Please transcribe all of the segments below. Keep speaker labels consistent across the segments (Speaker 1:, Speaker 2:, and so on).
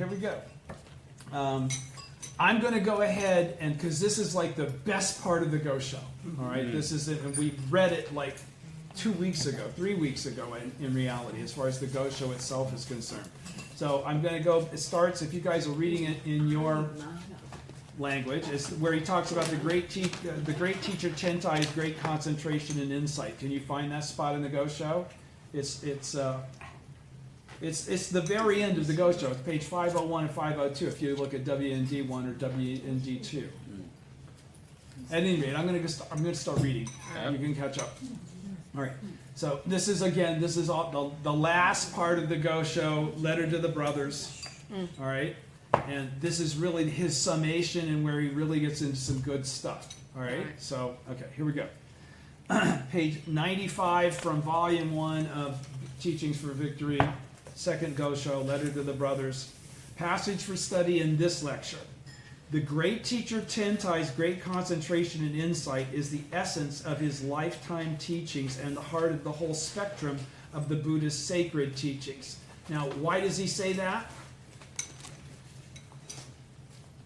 Speaker 1: here we go. I'm going to go ahead and, because this is like the best part of the Go Show. All right, this is it, and we read it like 3 weeks ago in reality, as far as the Go Show itself is concerned. So I'm going to go, it starts, if you guys are reading it in your language, is where he talks about the great teacher Chentai's great concentration and insight. Can you find that spot in the Go Show? It's the very end of the Go Show. It's page 501 and 502 if you look at WND 1 or WND 2. At any rate, I'm going to start reading. You can catch up. All right. So this is all the last part of the Go Show, letter to the brothers. All right. And this is really his summation and where he really gets into some good stuff. All right. So, okay, here we go. Page 95 from volume 1 of Teachings for Victory, second Go Show, letter to the brothers. Passage for study in this lecture. The great teacher Chentai's great concentration and insight is the essence of his lifetime teachings and the heart of the whole spectrum of the Buddhist sacred teachings. Now, why does he say that?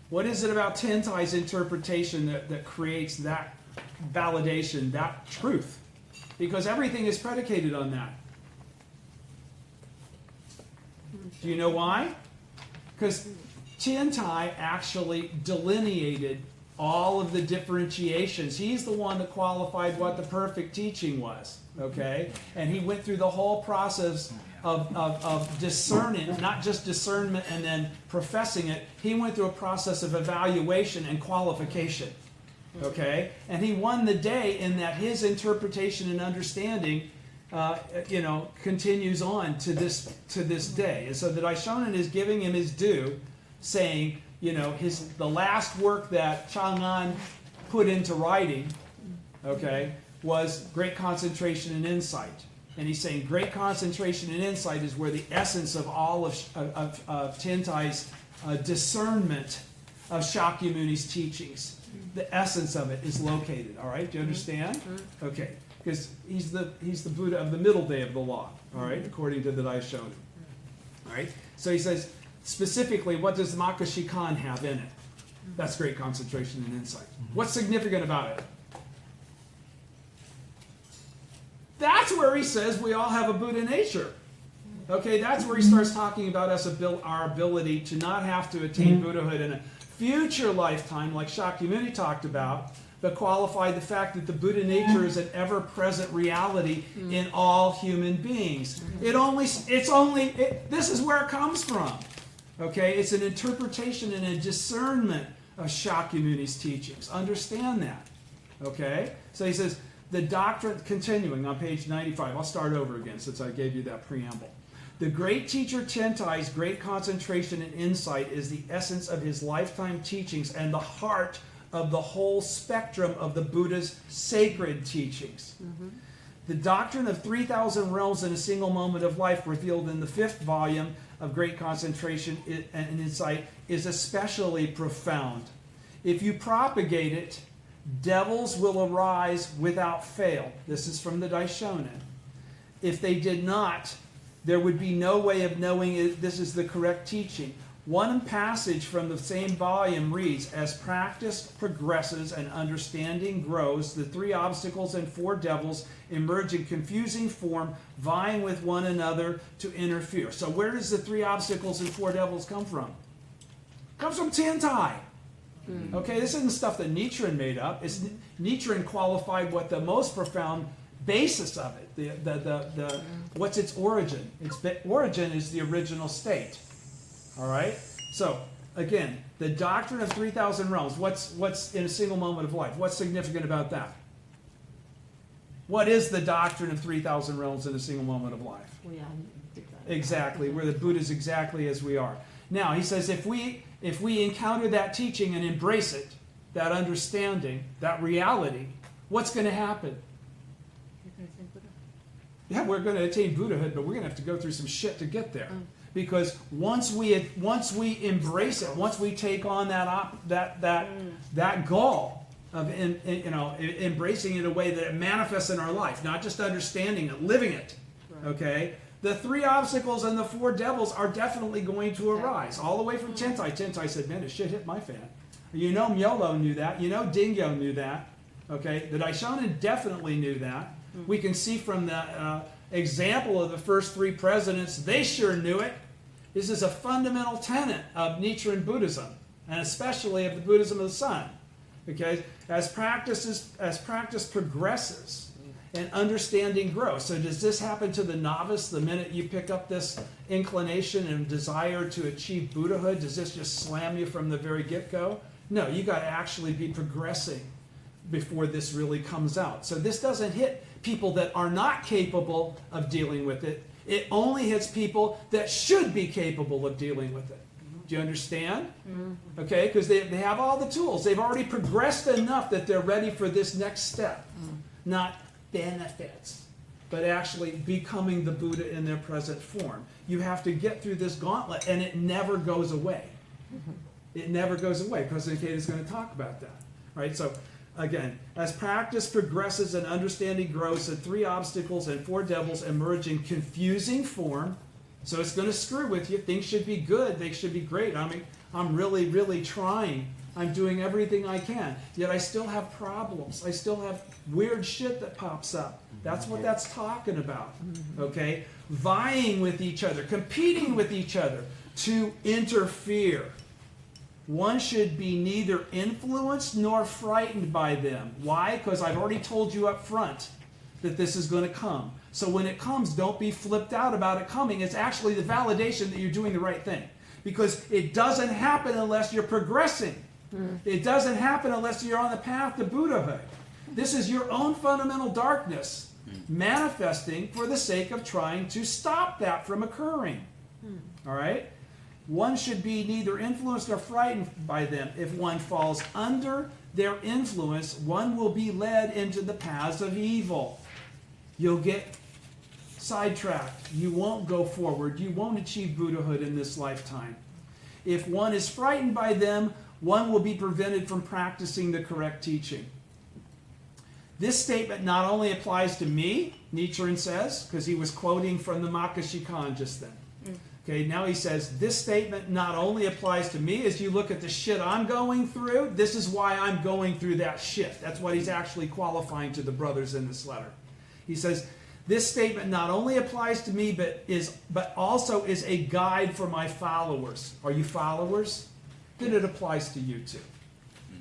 Speaker 1: What is it about Chentai's interpretation that creates that validation, that truth? Because everything is predicated on that. Do you know why? Because Chentai actually delineated all of the differentiations. He's the one that qualified what the perfect teaching was, okay? And he went through the whole process of discerning, not just discernment and then professing it. He went through a process of evaluation and qualification, okay? And he won the day in that his interpretation and understanding continues on to this day. And so the Daishonin is giving him his due, saying, the last work that Chang'an put into writing, okay, was great concentration and insight. And he's saying great concentration and insight is where the essence of all of Chentai's discernment of Shakyamuni's teachings, the essence of it is located. All right, do you understand? Okay, because he's the Buddha of the middle day of the law. All right, according to the Daishonin. All right, so he says specifically, what does the Makashikan have in it? That's great concentration and insight. What's significant about it? That's where he says we all have a Buddha nature. Okay, that's where he starts talking about our ability to not have to attain Buddhahood in a future lifetime, like Shakyamuni talked about, but qualify the fact that the Buddha nature is an ever-present reality in all human beings. This is where it comes from. Okay, it's an interpretation and a discernment of Shakyamuni's teachings. Understand that. Okay, so he says, the doctrine, continuing on page 95, I'll start over again since I gave you that preamble. The great teacher Chentai's great concentration and insight is the essence of his lifetime teachings and the heart of the whole spectrum of the Buddha's sacred teachings. The doctrine of 3,000 realms in a single moment of life, revealed in the 5th volume of Great Concentration and Insight, is especially profound. If you propagate it, devils will arise without fail. This is from the Daishonin. If they did not, there would be no way of knowing this is the correct teaching. One passage from the same volume reads, as practice progresses and understanding grows, the 3 obstacles and 4 devils emerge in confusing form, vying with one another to interfere. So where does the 3 obstacles and 4 devils come from? It comes from Chentai. Okay, this isn't stuff that Nichiren made up. Nichiren qualified what the most profound basis of it, what's its origin. Its origin is the original state. All right? So, again, the doctrine of 3,000 realms, what's in a single moment of life? What's significant about that? What is the doctrine of 3,000 realms in a single moment of life? Exactly, where the Buddha is exactly as we are. Now, he says if we encounter that teaching and embrace it, that understanding, that reality, what's going to happen? Yeah, we're going to attain Buddhahood, but we're going to have to go through some shit to get there. Because once we embrace it, once we take on that goal of embracing it in a way that it manifests in our life, not just understanding it, living it, okay, The 3 obstacles and the 4 devils are definitely going to arise, all the way from Tentai. Tentai said, man, this shit hit my fan. You know Myolo knew that. You know Dingyo knew that. Okay, the Daishonin definitely knew that. We can see from the example of the first 3 presidents, they sure knew it. This is a fundamental tenet of Nichiren Buddhism, and especially of the Buddhism of the Sun. Okay, as practice progresses and understanding grows. So does this happen to the novice the minute you pick up this inclination and desire to achieve Buddhahood? Does this just slam you from the very get-go? No, you got to actually be progressing before this really comes out. So this doesn't hit people that are not capable of dealing with it. It only hits people that should be capable of dealing with it. Do you understand? Mm-hmm. Okay, because they have all the tools. They've already progressed enough that they're ready for this next step. Not benefits, but actually becoming the Buddha in their present form. You have to get through this gauntlet, and it never goes away. It never goes away. President Kate is going to talk about that. Right? So, again, as practice progresses and understanding grows, the 3 obstacles and 4 devils emerge in confusing form. So it's going to screw with you. Things should be good. They should be great. I mean, I'm really, really trying. I'm doing everything I can. Yet I still have problems. I still have weird shit that pops up. That's what that's talking about. Okay? Vying with each other, competing with each other to interfere. One should be neither influenced nor frightened by them. Why? Because I've already told you up front that this is going to come. So when it comes, don't be flipped out about it coming. It's actually the validation that you're doing the right thing. Because it doesn't happen unless you're progressing. It doesn't happen unless you're on the path to Buddhahood. This is your own fundamental darkness manifesting for the sake of trying to stop that from occurring. All right? One should be neither influenced nor frightened by them. If one falls under their influence, one will be led into the paths of evil. You'll get sidetracked. You won't go forward. You won't achieve Buddhahood in this lifetime. If one is frightened by them, one will be prevented from practicing the correct teaching. This statement not only applies to me, Nichiren says, because he was quoting from the Makashikan just then. Okay, now he says, this statement not only applies to me, as you look at the shit I'm going through, this is why I'm going through that shit. That's what he's actually qualifying to the brothers in this letter. He says, this statement not only applies to me, but also is a guide for my followers. Are you followers? Then it applies to you too.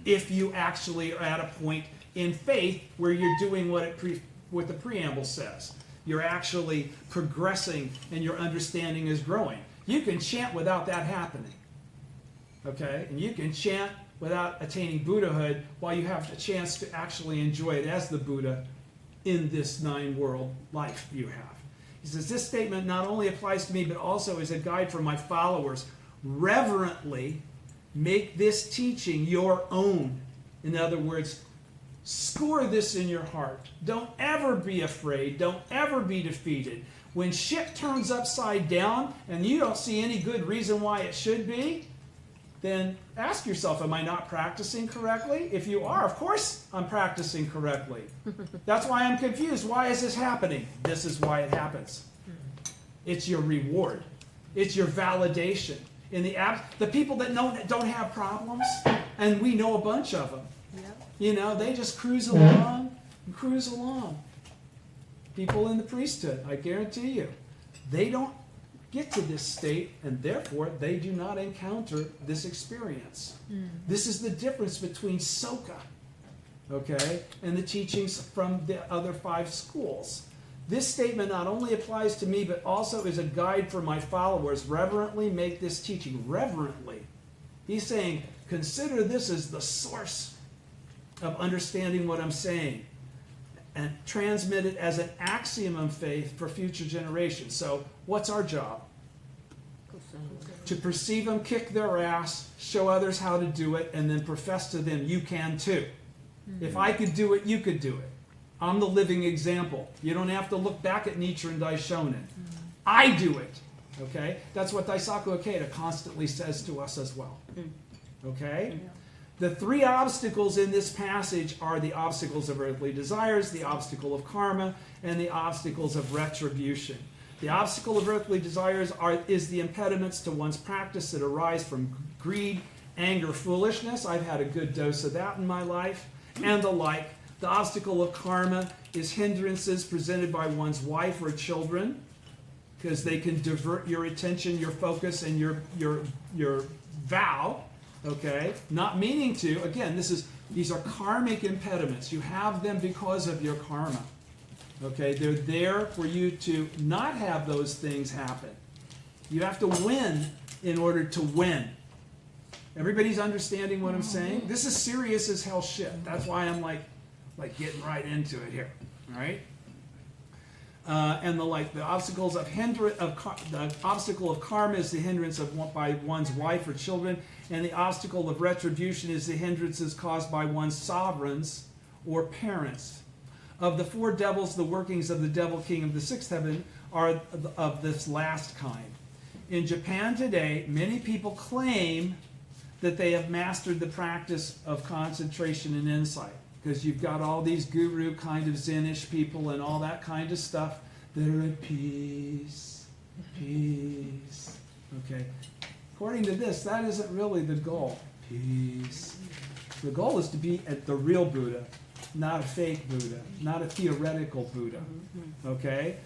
Speaker 1: If you actually are at a point in faith where you're doing what the preamble says. You're actually progressing and your understanding is growing. You can chant without that happening. Okay? And you can chant without attaining Buddhahood while you have a chance to actually enjoy it as the Buddha in this 9-world life you have. He says, this statement not only applies to me, but also is a guide for my followers. Reverently make this teaching your own. In other words, score this in your heart. Don't ever be afraid. Don't ever be defeated. When shit turns upside down and you don't see any good reason why it should be, then ask yourself, am I not practicing correctly? If you are, of course I'm practicing correctly. That's why I'm confused. Why is this happening? This is why it happens. It's your reward. It's your validation. In the people that don't have problems, and we know a bunch of them, you know, they just cruise along and cruise along. People in the priesthood, I guarantee you, they don't get to this state, and therefore they do not encounter this experience. This is the difference between Soka, okay, and the teachings from the other 5 schools. This statement not only applies to me, but also is a guide for my followers. Reverently make this teaching. Reverently. He's saying, consider this as the source of understanding what I'm saying, and transmit it as an axiom of faith for future generations. So what's our job? To perceive them, kick their ass, show others how to do it, and then profess to them, you can too. If I could do it, you could do it. I'm the living example. You don't have to look back at Nichiren Daishonin. I do it. Okay? That's what Daisaku Ikeda constantly says to us as well. Okay? The 3 obstacles in this passage are the obstacles of earthly desires, the obstacle of karma, and the obstacles of retribution. The obstacle of earthly desires is the impediments to one's practice that arise from greed, anger, foolishness. I've had a good dose of that in my life, and the like. The obstacle of karma is hindrances presented by one's wife or children, because they can divert your attention, your focus, and your vow, okay? Not meaning to. Again, these are karmic impediments. You have them because of your karma, okay? They're there for you to not have those things happen. You have to win in order to win. Everybody's understanding what I'm saying? This is serious as hell shit. That's why I'm like getting right into it here, all right? And the obstacles of the obstacle of karma is the hindrance by one's wife or children, and the obstacle of retribution is the hindrances caused by one's sovereigns or parents. Of the four devils, the workings of the devil king of the sixth heaven are of this last kind. In Japan today, many people claim that they have mastered the practice of concentration and insight, because you've got all these guru kind of Zen-ish people and all that kind of stuff that are at peace, peace. Okay. According to this, that isn't really the goal. Peace. The goal is to be at the real Buddha, not a fake Buddha, not a theoretical Buddha. Okay?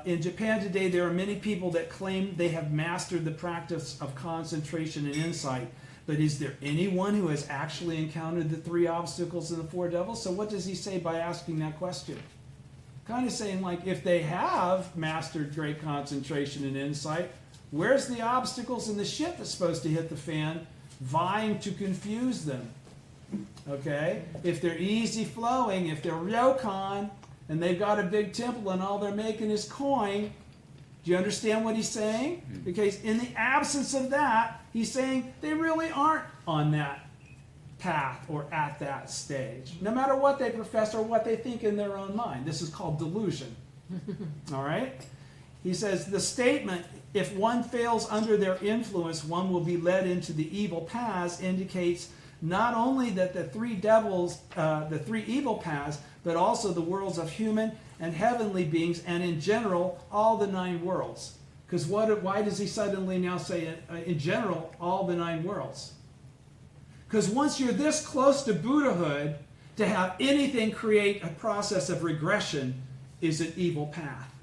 Speaker 1: In Japan today, there are many people that claim they have mastered the practice of concentration and insight. But is there anyone who has actually encountered the three obstacles and the four devils? So what does he say by asking that question? Kind of saying, like, if they have mastered great concentration and insight, where's the obstacles and the shit that's supposed to hit the fan, vying to confuse them? Okay? If they're easy flowing, if they're ryokan, and they've got a big temple and all they're making is coin, do you understand what he's saying? Because in the absence of that, he's saying they really aren't on that path or at that stage, no matter what they profess or what they think in their own mind. This is called delusion. All right? He says the statement, if one fails under their influence, one will be led into the evil paths, indicates not only that the three devils, the three evil paths, but also the worlds of human and heavenly beings, and in general, all the 9 worlds. Because why does he suddenly now say, in general, all the 9 worlds? Because once you're this close to Buddhahood, to have anything create a process of regression is an evil path.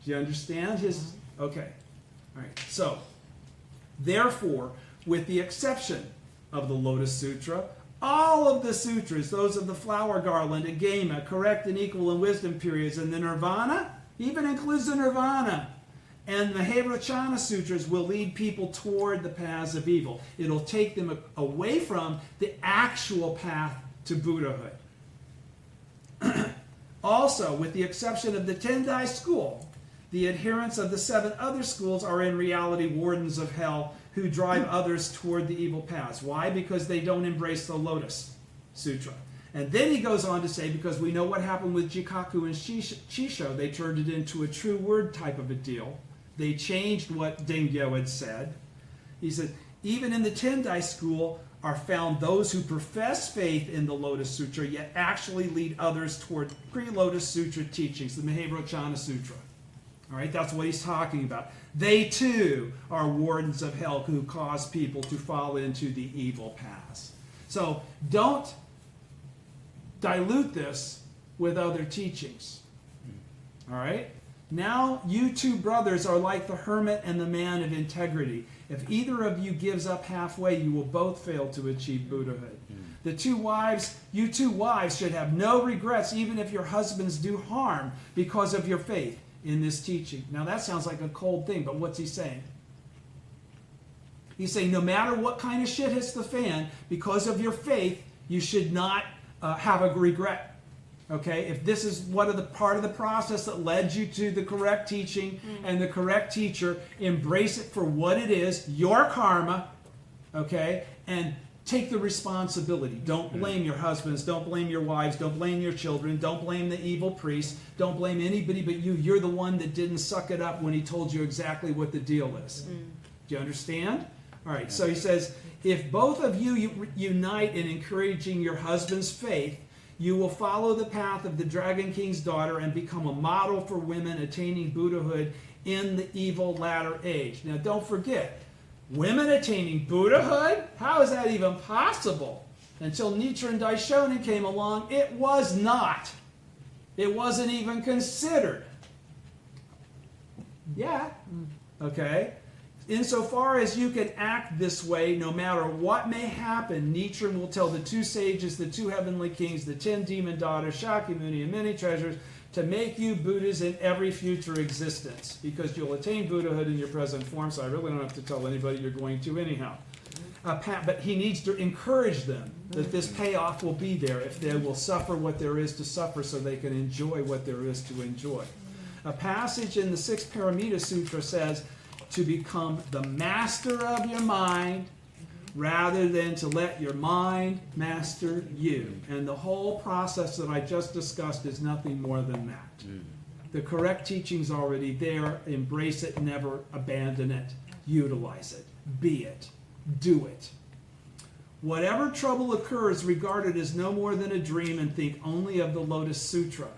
Speaker 1: Do you understand his? Okay. All right. So, therefore, with the exception of the Lotus Sutra, all of the sutras, those of the flower garland, agama, correct and equal and wisdom periods, and the nirvana, even includes the nirvana, and the Mahavajrana sutras will lead people toward the paths of evil. It'll take them away from the actual path to Buddhahood. Also, with the exception of the Tendai school, the adherents of the 7 other schools are in reality wardens of hell who drive others toward the evil paths. Why? Because they don't embrace the Lotus Sutra. And then he goes on to say, because we know what happened with Jikaku and Shisho, they turned it into a true word type of a deal. They changed what Dengyo had said. He said, even in the Tendai school are found those who profess faith in the Lotus Sutra, yet actually lead others toward pre-Lotus Sutra teachings, the Mahavajrana Sutra. All right, that's what he's talking about. They too are wardens of hell who cause people to fall into the evil paths. So don't dilute this with other teachings. All right? Now you 2 brothers are like the hermit and the man of integrity. If either of you gives up halfway, you will both fail to achieve Buddhahood. You 2 wives should have no regrets, even if your husbands do harm because of your faith in this teaching. Now that sounds like a cold thing, but what's he saying? He's saying no matter what kind of shit hits the fan, because of your faith, you should not have a regret. Okay? If this is part of the process that led you to the correct teaching and the correct teacher, embrace it for what it is, your karma, okay? And take the responsibility. Don't blame your husbands. Don't blame your wives. Don't blame your children. Don't blame the evil priests. Don't blame anybody but you. You're the one that didn't suck it up when he told you exactly what the deal is. Do you understand? All right, so he says, if both of you unite in encouraging your husband's faith, You will follow the path of the Dragon King's daughter and become a model for women attaining Buddhahood in the evil latter age. Now don't forget, women attaining Buddhahood? How is that even possible? Until Nichiren Daishonin came along, it was not. It wasn't even considered. Yeah. Okay. Insofar as you can act this way, no matter what may happen, Nichiren will tell the 2 sages, the 2 heavenly kings, the 10 demon daughters, Shakyamuni, and many treasures, to make you Buddhas in every future existence, because you'll attain Buddhahood in your present form, so I really don't have to tell anybody you're going to anyhow. But he needs to encourage them that this payoff will be there if they will suffer what there is to suffer so they can enjoy what there is to enjoy. A passage in the 6th Paramita Sutra says, to become the master of your mind rather than to let your mind master you. And the whole process that I just discussed is nothing more than that. The correct teaching's already there. Embrace it, never abandon it. Utilize it. Be it. Do it. Whatever trouble occurs, regard it as no more than a dream and think only of the Lotus Sutra.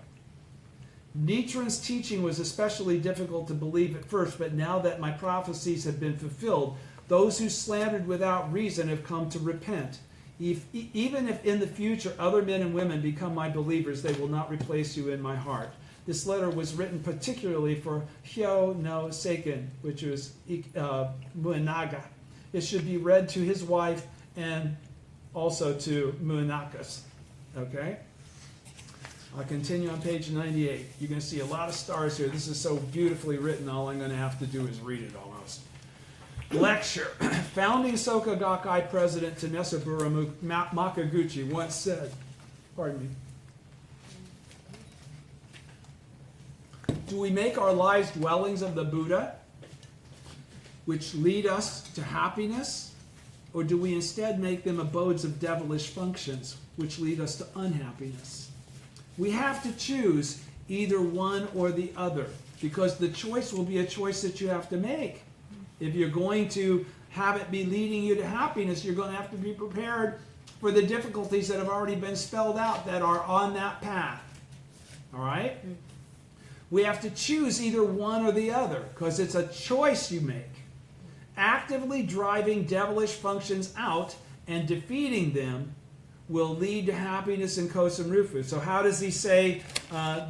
Speaker 1: Nichiren's teaching was especially difficult to believe at first, but now that my prophecies have been fulfilled, those who slandered without reason have come to repent. Even if in the future other men and women become my believers, they will not replace you in my heart. This letter was written particularly for Hyo no Seiken, which was Muenaga. It should be read to his wife and also to Muenakas. Okay? I'll continue on page 98. You're going to see a lot of stars here. This is so beautifully written, all I'm going to have to do is read it almost. Lecture. Founding Soka Gakkai President Tanesaburo Makaguchi once said, pardon me, do we make our lives dwellings of the Buddha, which lead us to happiness, or do we instead make them abodes of devilish functions, which lead us to unhappiness? We have to choose either one or the other, because the choice will be a choice that you have to make. If you're going to have it be leading you to happiness, you're going to have to be prepared for the difficulties that have already been spelled out that are on that path. All right? We have to choose either one or the other, because it's a choice you make. Actively driving devilish functions out and defeating them will lead to happiness in Kosen Rufu. So how does he say how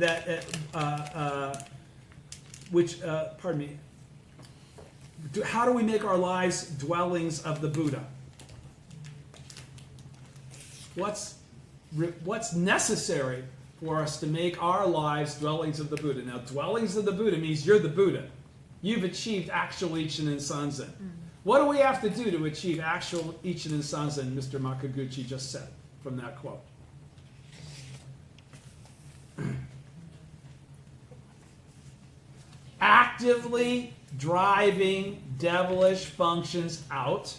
Speaker 1: do we make our lives dwellings of the Buddha? What's necessary for us to make our lives dwellings of the Buddha? Now, dwellings of the Buddha means you're the Buddha. You've achieved actual Ichinen Sanzen. What do we have to do to achieve actual Ichinen Sanzen, Mr. Makaguchi just said from that quote? Actively driving devilish functions out,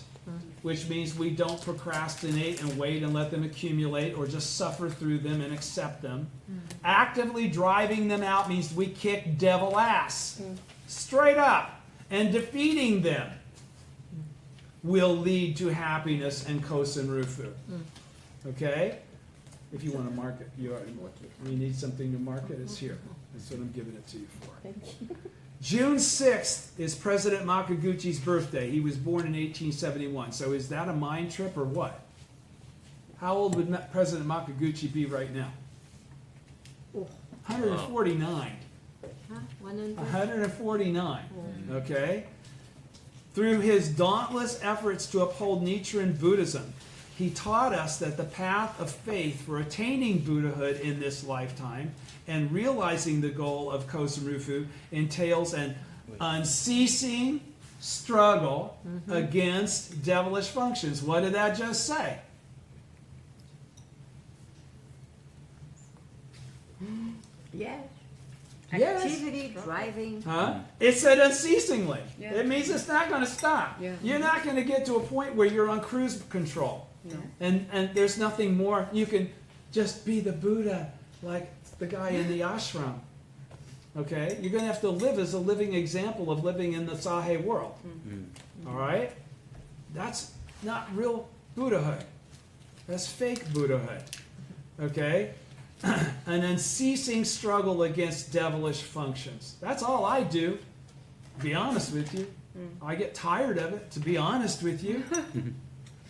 Speaker 1: which means we don't procrastinate and wait and let them accumulate or just suffer through them and accept them. Actively driving them out means we kick devil ass. Straight up. And defeating them will lead to happiness and Kosen Rufu. Okay? If you want to mark it, you need something to mark it, it's here. That's what I'm giving it to you for.
Speaker 2: Thank you.
Speaker 1: June 6th is President Makaguchi's birthday. He was born in 1871. So is that a mind trip or what? How old would President Makaguchi be right now? 149. 149. Okay? Through his dauntless efforts to uphold Nichiren Buddhism, he taught us that the path of faith for attaining Buddhahood in this lifetime and realizing the goal of Kosen Rufu entails an unceasing struggle against devilish functions. What did that just say?
Speaker 2: Yes.
Speaker 1: Yes.
Speaker 2: Activity, driving.
Speaker 1: Huh? It said unceasingly.
Speaker 2: Yeah.
Speaker 1: It means it's not going to stop.
Speaker 2: Yeah.
Speaker 1: You're not going to get to a point where you're on cruise control.
Speaker 2: No.
Speaker 1: And there's nothing more. You can just be the Buddha like the guy in the ashram. Okay? You're going to have to live as a living example of living in the Sahe world. All right? That's not real Buddhahood. That's fake Buddhahood. Okay? an unceasing struggle against devilish functions. That's all I do, to be honest with you. I get tired of it, to be honest with you.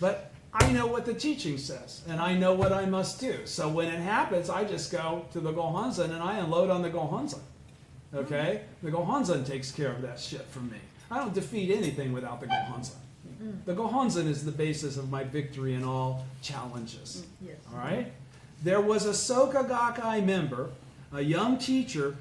Speaker 1: But I know what the teaching says, and I know what I must do. So when it happens, I just go to the Gohonzon and I unload on the Gohonzon. Okay? The Gohonzon takes care of that shit for me. I don't defeat anything without the Gohonzon. The Gohonzon is the basis of my victory in all challenges.
Speaker 2: Yes.
Speaker 1: All right? There was a Soka Gakkai member, a young teacher.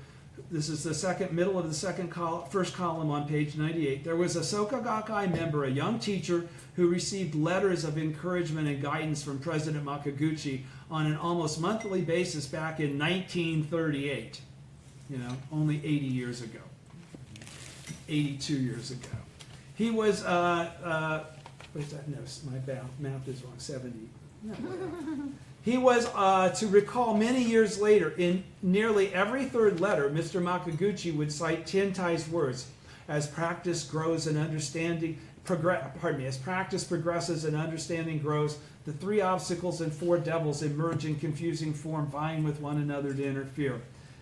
Speaker 1: This is the middle of the first column on page 98. There was a Soka Gakkai member, a young teacher, who received letters of encouragement and guidance from President Makaguchi on an almost monthly basis back in 1938. Only 80 years ago. 82 years ago. He was, where's that? No, my math is wrong, 70. No, he was, to recall many years later, in nearly every third letter, Mr. Makaguchi would cite Tintai's words, as practice grows and understanding, as practice progresses and understanding grows, the 3 obstacles and 4 devils emerge in confusing form, vying with one another to interfere.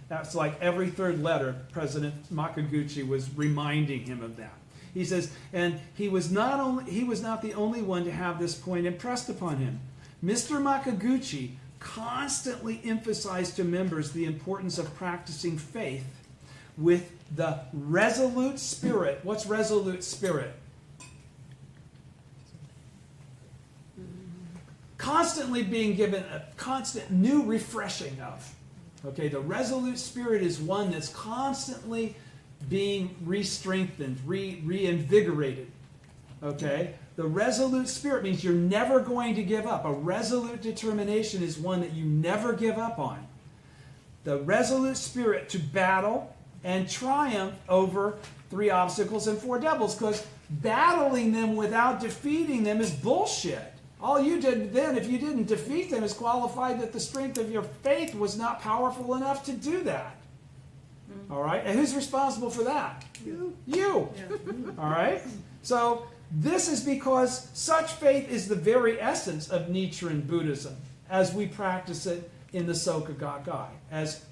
Speaker 1: That's like every third letter, President Makaguchi was reminding him of that. He says, and he was not the only one to have this point impressed upon him. Mr. Makaguchi constantly emphasized to members the importance of practicing faith with the resolute spirit. What's resolute spirit? Constantly being given a constant new refreshing of. Okay, the resolute spirit is one that's constantly being re-strengthened, reinvigorated. Okay? The resolute spirit means you're never going to give up. A resolute determination is one that you never give up on. The resolute spirit to battle and triumph over 3 obstacles and 4 devils, because battling them without defeating them is bullshit. All you did then, if you didn't defeat them, is qualified that the strength of your faith was not powerful enough to do that. All right? And who's responsible for that? You. You. All right? So this is because such faith is the very essence of Nichiren Buddhism as we practice it in the Soka Gakkai, as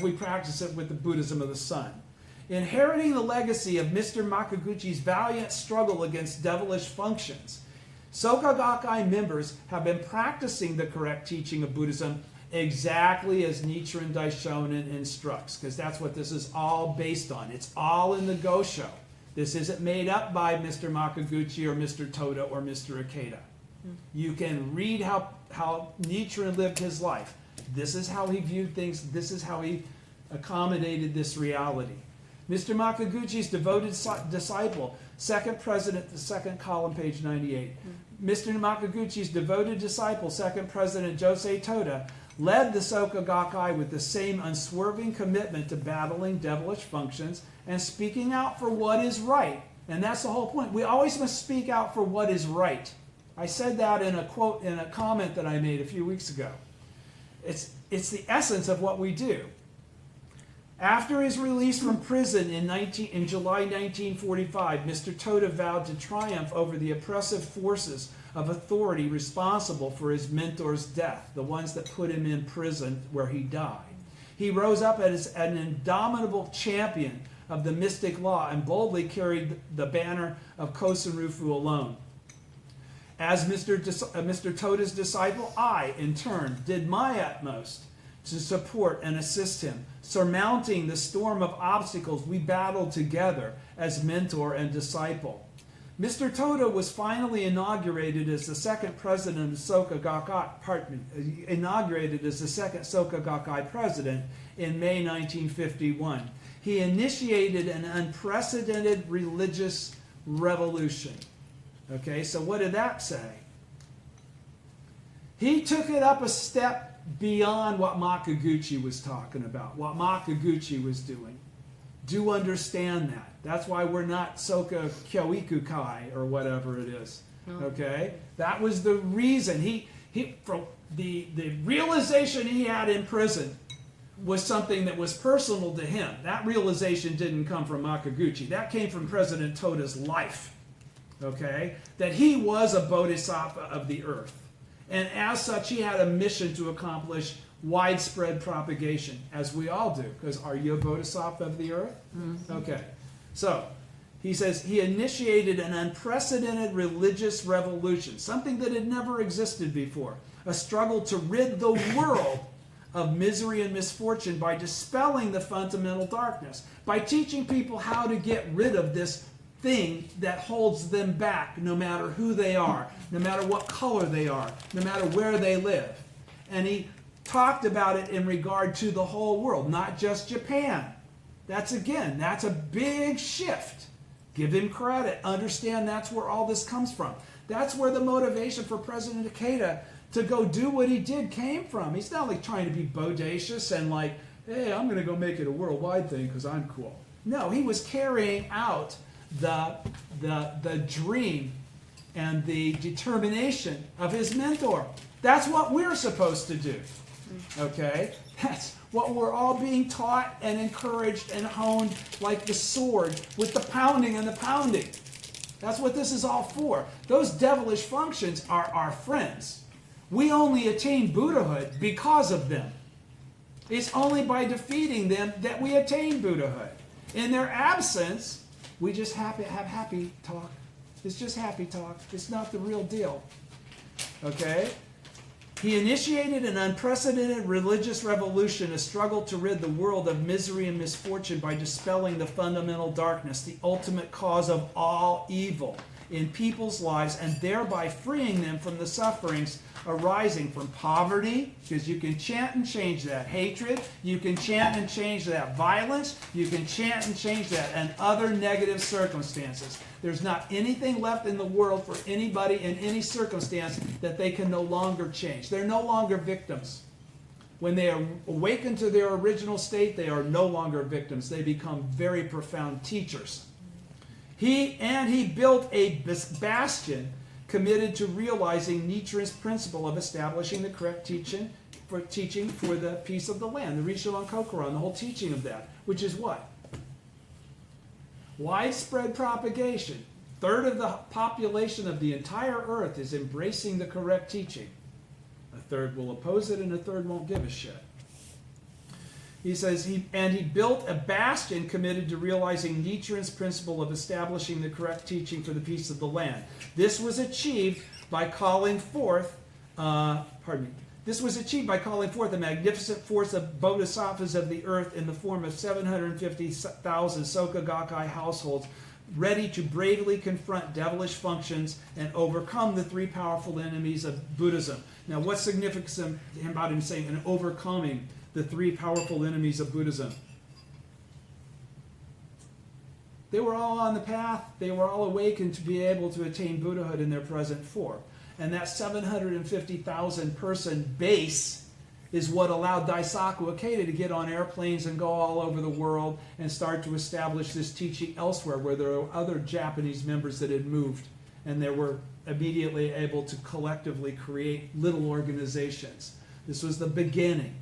Speaker 1: we practice it with the Buddhism of the Sun. Inheriting the legacy of Mr. Makaguchi's valiant struggle against devilish functions, Soka Gakkai members have been practicing the correct teaching of Buddhism exactly as Nichiren Daishonin instructs, because that's what this is all based on. It's all in the Gosho. This isn't made up by Mr. Makaguchi or Mr. Toda or Mr. Ikeda. You can read how Nichiren lived his life. This is how he viewed things. This is how he accommodated this reality. Mr. Makaguchi's devoted disciple, second president, the second column, page 98. Mr. Makaguchi's devoted disciple, second president Josei Toda, led the Soka Gakkai with the same unswerving commitment to battling devilish functions and speaking out for what is right. And that's the whole point. We always must speak out for what is right. I said that in a quote, in a comment that I made a few weeks ago. It's the essence of what we do. After his release from prison in July 1945, Mr. Toda vowed to triumph over the oppressive forces of authority responsible for his mentor's death, the ones that put him in prison where he died. He rose up as an indomitable champion of the mystic law and boldly carried the banner of Kosen Rufu alone. As Mr. Toda's disciple, I, in turn, did my utmost to support and assist him, surmounting the storm of obstacles we battled together as mentor and disciple. Mr. Toda was finally inaugurated as the second president of Soka Gakkai, inaugurated as the second Soka Gakkai president in May 1951. He initiated an unprecedented religious revolution. Okay, so what did that say? He took it up a step beyond what Makaguchi was talking about, what Makaguchi was doing. Do understand that. That's why we're not Soka Kyoikukai or whatever it is. Okay? That was the reason. From the realization he had in prison was something that was personal to him. That realization didn't come from Makaguchi. That came from President Toda's life. Okay? That he was a bodhisattva of the earth. And as such, he had a mission to accomplish widespread propagation, as we all do, because are you a bodhisattva of the earth? Okay. So, he says he initiated an unprecedented religious revolution, something that had never existed before, a struggle to rid the world of misery and misfortune by dispelling the fundamental darkness, by teaching people how to get rid of this thing that holds them back, no matter who they are, no matter what color they are, no matter where they live. And he talked about it in regard to the whole world, not just Japan. That's a big shift. Give him credit. Understand that's where all this comes from. That's where the motivation for President Ikeda to go do what he did came from. He's not like trying to be bodacious and like, hey, I'm going to go make it a worldwide thing because I'm cool. No, he was carrying out the dream and the determination of his mentor. That's what we're supposed to do. Okay? That's what we're all being taught and encouraged and honed like the sword with the pounding and the pounding. That's what this is all for. Those devilish functions are our friends. We only attain Buddhahood because of them. It's only by defeating them that we attain Buddhahood. In their absence, we just have happy talk. It's just happy talk. It's not the real deal. Okay? He initiated an unprecedented religious revolution, a struggle to rid the world of misery and misfortune by dispelling the fundamental darkness, the ultimate cause of all evil in people's lives, and thereby freeing them from the sufferings arising from poverty, because you can chant and change that hatred, you can chant and change that violence, you can chant and change that, and other negative circumstances. There's not anything left in the world for anybody in any circumstance that they can no longer change. They're no longer victims. When they awaken to their original state, they are no longer victims. They become very profound teachers. He built a bastion committed to realizing Nichiren's principle of establishing the correct teaching for the peace of the land, the Rishoran Kokuran, the whole teaching of that, which is what? Widespread propagation. A third of the population of the entire earth is embracing the correct teaching. A third will oppose it, and a third won't give a shit. He says, he built a bastion committed to realizing Nichiren's principle of establishing the correct teaching for the peace of the land. This was achieved by calling forth, a magnificent force of bodhisattvas of the earth in the form of 750,000 Soka Gakkai households, ready to bravely confront devilish functions and overcome the three powerful enemies of Buddhism. Now, what's significant about him saying and overcoming the three powerful enemies of Buddhism? They were all on the path. They were all awakened to be able to attain Buddhahood in their present form. And that 750,000 person base is what allowed Daisaku Ikeda to get on airplanes and go all over the world and start to establish this teaching elsewhere, where there were other Japanese members that had moved, and they were immediately able to collectively create little organizations. This was the beginning.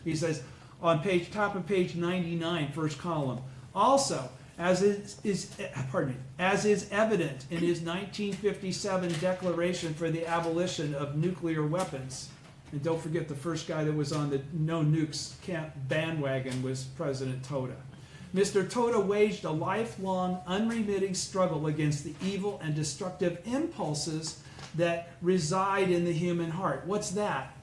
Speaker 1: He says on top of page 99, first column, also, as is evident in his 1957 declaration for the abolition of nuclear weapons. And don't forget, the first guy that was on the no nukes camp bandwagon was President Toda. Mr. Toda waged a lifelong, unremitting struggle against the evil and destructive impulses that reside in the human heart. What's that?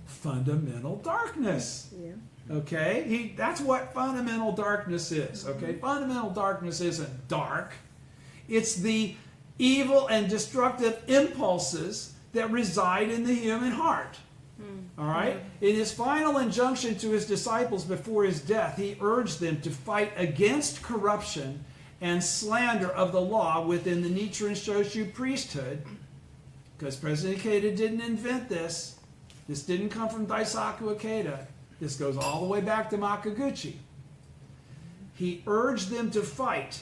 Speaker 1: Fundamental darkness.
Speaker 2: Yeah.
Speaker 1: Okay? That's what fundamental darkness is. Okay? Fundamental darkness isn't dark. It's the evil and destructive impulses that reside in the human heart. All right? In his final injunction to his disciples before his death, he urged them to fight against corruption and slander of the law within the Nichiren Shoshu priesthood, because President Ikeda didn't invent this. This didn't come from Daisaku Ikeda. This goes all the way back to Makaguchi. He urged them to fight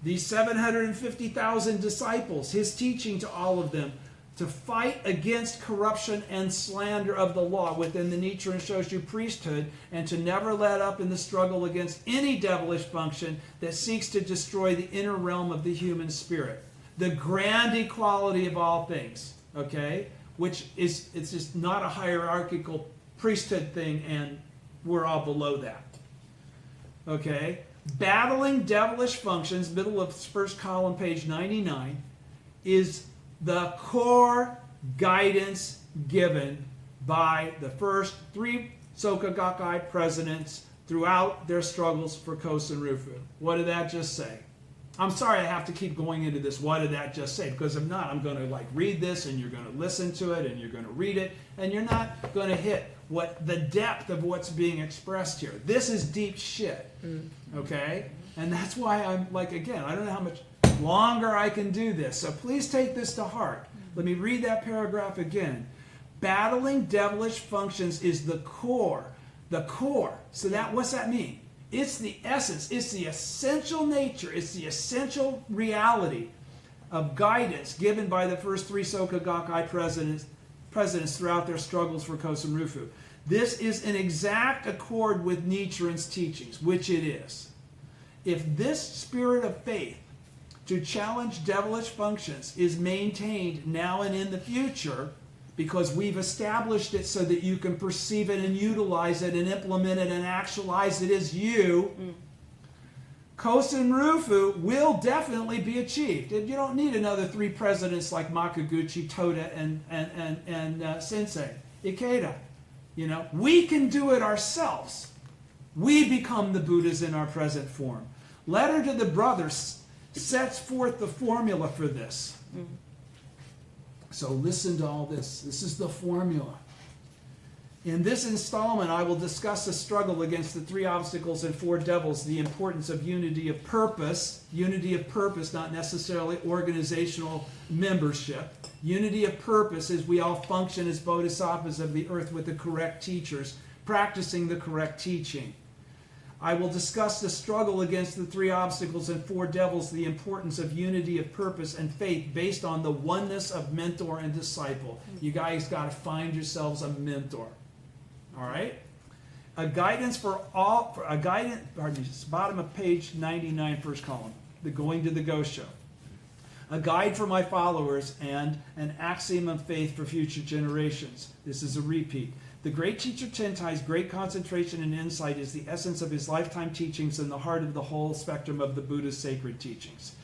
Speaker 1: these 750,000 disciples, his teaching to all of them, to fight against corruption and slander of the law within the Nichiren Shoshu priesthood, and to never let up in the struggle against any devilish function that seeks to destroy the inner realm of the human spirit, the grand equality of all things. okay? Which is, it's just not a hierarchical priesthood thing, and we're all below that. Okay? Battling devilish functions, middle of first column, page 99, is the core guidance given by the first 3 Soka Gakkai presidents throughout their struggles for Kosen Rufu. What did that just say? I'm sorry I have to keep going into this. What did that just say? Because if not, I'm going to read this, and you're going to listen to it, and you're going to read it, and you're not going to hit the depth of what's being expressed here. This is deep shit. Okay? And that's why I'm again, I don't know how much longer I can do this. So please take this to heart. Let me read that paragraph again. Battling devilish functions is the core. The core. So what's that mean? It's the essence. It's the essential nature. It's the essential reality of guidance given by the first 3 Soka Gakkai presidents throughout their struggles for Kosen Rufu. This is in exact accord with Nichiren's teachings, which it is. If this spirit of faith to challenge devilish functions is maintained now and in the future, because we've established it so that you can perceive it and utilize it and implement it and actualize it as you, Kosen Rufu will definitely be achieved. And you don't need another 3 presidents like Makaguchi, Toda, and Sensei Ikeda. We can do it ourselves. We become the Buddhas in our present form. Letter to the Brothers sets forth the formula for this. So listen to all this. This is the formula. In this installment, I will discuss the struggle against the 3 obstacles and 4 devils, the importance of unity of purpose, not necessarily organizational membership. Unity of purpose is we all function as bodhisattvas of the earth with the correct teachers, practicing the correct teaching. I will discuss the struggle against the 3 obstacles and 4 devils, the importance of unity of purpose and faith based on the oneness of mentor and disciple. You guys got to find yourselves a mentor. All right? Bottom of page 99, first column, the Going to the Go Show. A guide for my followers and an axiom of faith for future generations. This is a repeat. The great teacher Tentai's great concentration and insight is the essence of his lifetime teachings and the heart of the whole spectrum of the Buddha's sacred teachings.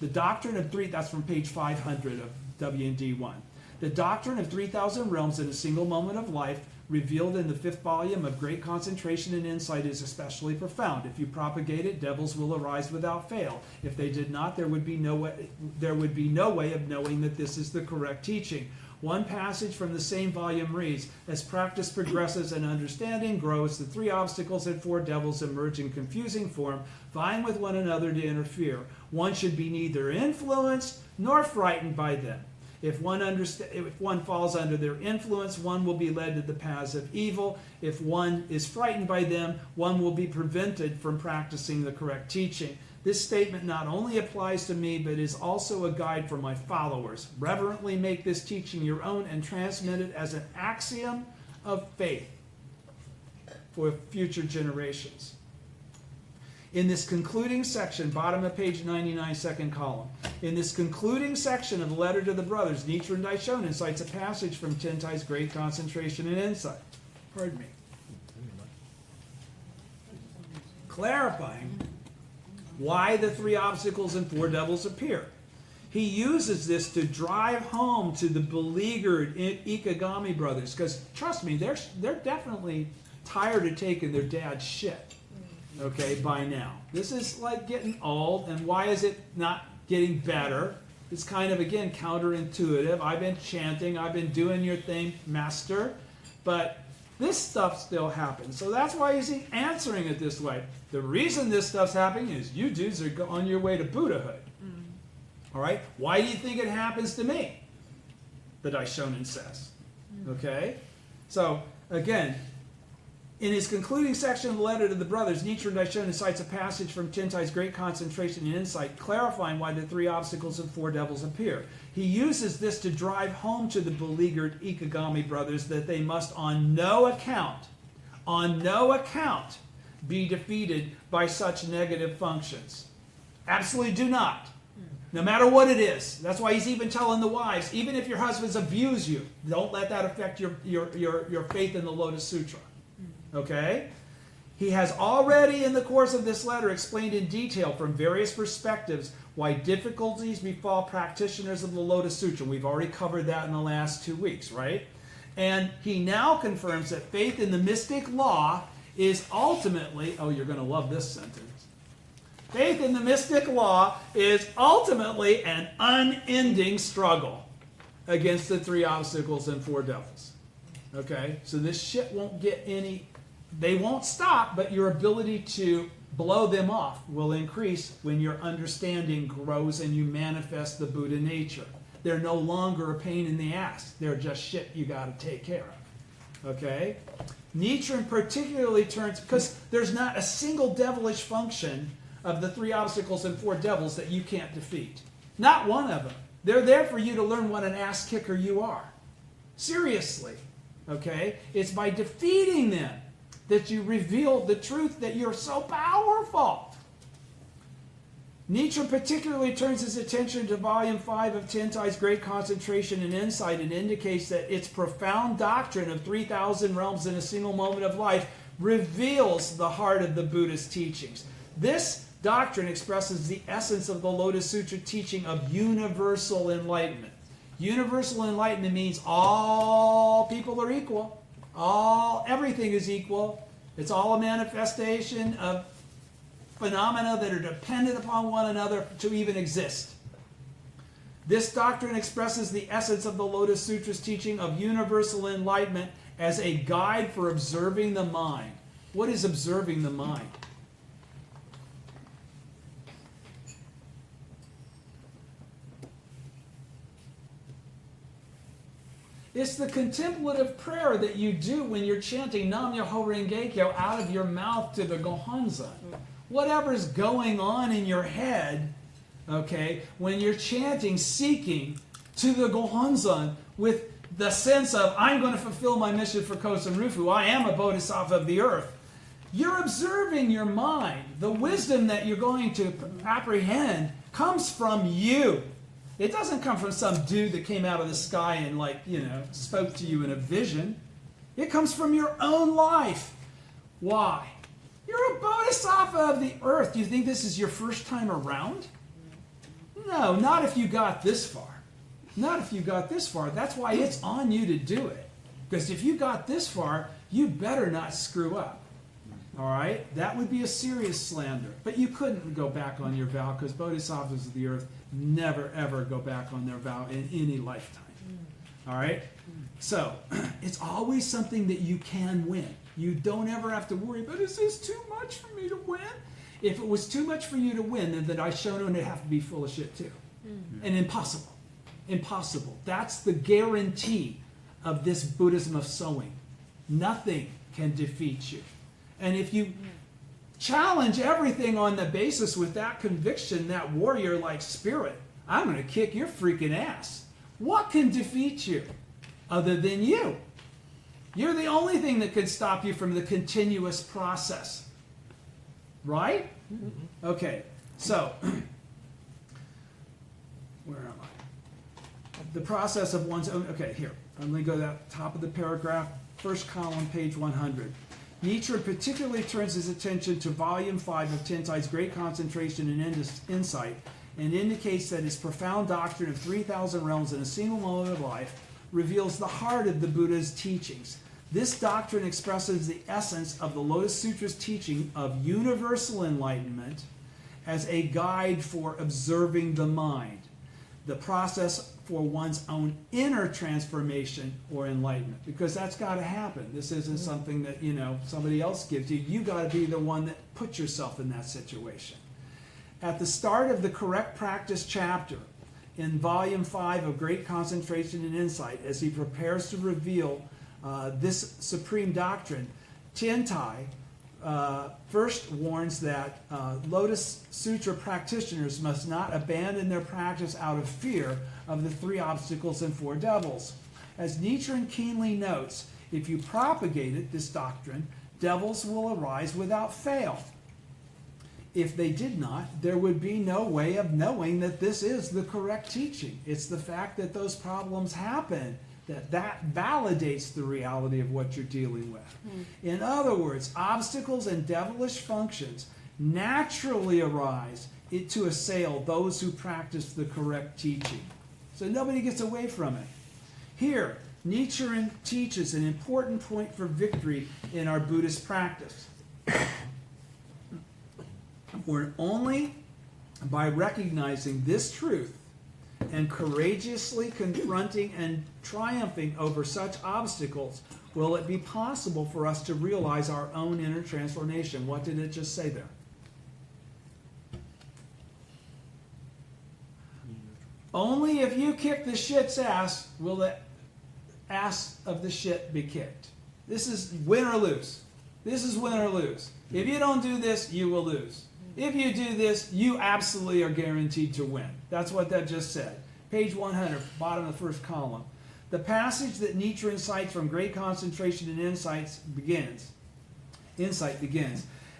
Speaker 1: The doctrine of that's from page 500 of W&D 1. The doctrine of 3,000 realms in a single moment of life, revealed in the 5th volume of Great Concentration and Insight, is especially profound. If you propagate it, devils will arise without fail. If they did not, there would be no way of knowing that this is the correct teaching. One passage from the same volume reads, as practice progresses and understanding grows, the 3 obstacles and 4 devils emerge in confusing form, vying with one another to interfere. One should be neither influenced nor frightened by them. If one falls under their influence, one will be led to the paths of evil. If one is frightened by them, one will be prevented from practicing the correct teaching. This statement not only applies to me, but is also a guide for my followers. Reverently make this teaching your own and transmit it as an axiom of faith for future generations. In this concluding section, bottom of page 99, second column, in this concluding section of the Letter to the Brothers, Nichiren Daishonin cites a passage from Tentai's Great Concentration and Insight. Pardon me. Clarifying why the 3 obstacles and 4 devils appear. He uses this to drive home to the beleaguered Ikegami brothers, because trust me, they're definitely tired of taking their dad's shit. Okay, by now. This is getting old, and why is it not getting better? It's kind of, again, counterintuitive. I've been chanting, I've been doing your thing, master, but this stuff still happens. So that's why he's answering it this way. The reason this stuff's happening is you dudes are on your way to Buddhahood. All right? Why do you think it happens to me? The Daishonin says. Okay? So, again, in his concluding section of the Letter to the Brothers, Nichiren Daishonin cites a passage from Tentai's Great Concentration and Insight, clarifying why the 3 obstacles and 4 devils appear. He uses this to drive home to the beleaguered Ikegami brothers that they must on no account, be defeated by such negative functions. Absolutely do not. No matter what it is. That's why he's even telling the wives, even if your husbands abuse you, don't let that affect your faith in the Lotus Sutra. Okay? He has already, in the course of this letter, explained in detail from various perspectives why difficulties befall practitioners of the Lotus Sutra. We've already covered that in the last 2 weeks, right? And he now confirms that faith in the mystic law is ultimately, oh, you're going to love this sentence. Faith in the mystic law is ultimately an unending struggle against the 3 obstacles and 4 devils. Okay? So this shit won't get any, they won't stop, but your ability to blow them off will increase when your understanding grows and you manifest the Buddha nature. They're no longer a pain in the ass. They're just shit you got to take care of. Okay? Nichiren particularly turns, because there's not a single devilish function of the 3 obstacles and 4 devils that you can't defeat. Not one of them. They're there for you to learn what an ass kicker you are. Seriously. Okay? It's by defeating them that you reveal the truth that you're so powerful. Nietzsche particularly turns his attention to Volume 5 of Tentai's Great Concentration and Insight and indicates that its profound doctrine of 3,000 realms in a single moment of life reveals the heart of the Buddhist teachings. This doctrine expresses the essence of the Lotus Sutra teaching of universal enlightenment. Universal enlightenment means all people are equal. Everything is equal. It's all a manifestation of phenomena that are dependent upon one another to even exist. This doctrine expresses the essence of the Lotus Sutra's teaching of universal enlightenment as a guide for observing the mind. What is observing the mind? It's the contemplative prayer that you do when you're chanting Nam Myoho Renge Kyo out of your mouth to the Gohonzon. Whatever's going on in your head, okay, when you're chanting, seeking to the Gohonzon with the sense of, I'm going to fulfill my mission for Kosen Rufu, I am a bodhisattva of the earth, you're observing your mind. The wisdom that you're going to apprehend comes from you. It doesn't come from some dude that came out of the sky and, spoke to you in a vision. It comes from your own life. Why? You're a bodhisattva of the earth. Do you think this is your first time around? No, not if you got this far. Not if you got this far. That's why it's on you to do it. Because if you got this far, you better not screw up. All right? That would be a serious slander. But you couldn't go back on your vow because bodhisattvas of the earth never, ever go back on their vow in any lifetime. All right? So, it's always something that you can win. You don't ever have to worry, but is this too much for me to win? If it was too much for you to win, then the Daishonin would have to be full of shit too. And impossible. Impossible. That's the guarantee of this Buddhism of sowing. Nothing can defeat you. And if you challenge everything on the basis with that conviction, that warrior-like spirit, I'm going to kick your freaking ass. What can defeat you other than you? You're the only thing that could stop you from the continuous process. Right? Okay, so, where am I? The process of one's own, okay, here. I'm going to go to the top of the paragraph, first column, page 100. Nietzsche particularly turns his attention to Volume 5 of Tentai's Great Concentration and Insight and indicates that his profound doctrine of 3,000 realms in a single moment of life reveals the heart of the Buddha's teachings. This doctrine expresses the essence of the Lotus Sutra's teaching of universal enlightenment as a guide for observing the mind, the process for one's own inner transformation or enlightenment, because that's got to happen. This isn't something that, somebody else gives you. You got to be the one that puts yourself in that situation. At the start of the Correct Practice chapter in Volume 5 of Great Concentration and Insight, as he prepares to reveal this supreme doctrine, Tentai first warns that Lotus Sutra practitioners must not abandon their practice out of fear of the 3 obstacles and 4 devils. As Nichiren keenly notes, if you propagated this doctrine, devils will arise without fail. if they did not, there would be no way of knowing that this is the correct teaching. It's the fact that those problems happen that validates the reality of what you're dealing with. In other words, obstacles and devilish functions naturally arise to assail those who practice the correct teaching. So nobody gets away from it. Here, Nichiren teaches an important point for victory in our Buddhist practice. For only by recognizing this truth and courageously confronting and triumphing over such obstacles will it be possible for us to realize our own inner transformation. What did it just say there? Only if you kick the shit's ass will the ass of the shit be kicked. This is win or lose. This is win or lose. If you don't do this, you will lose. If you do this, you absolutely are guaranteed to win. That's what that just said. Page 100, bottom of the first column. The passage that Nichiren cites from Great Concentration and Insight begins.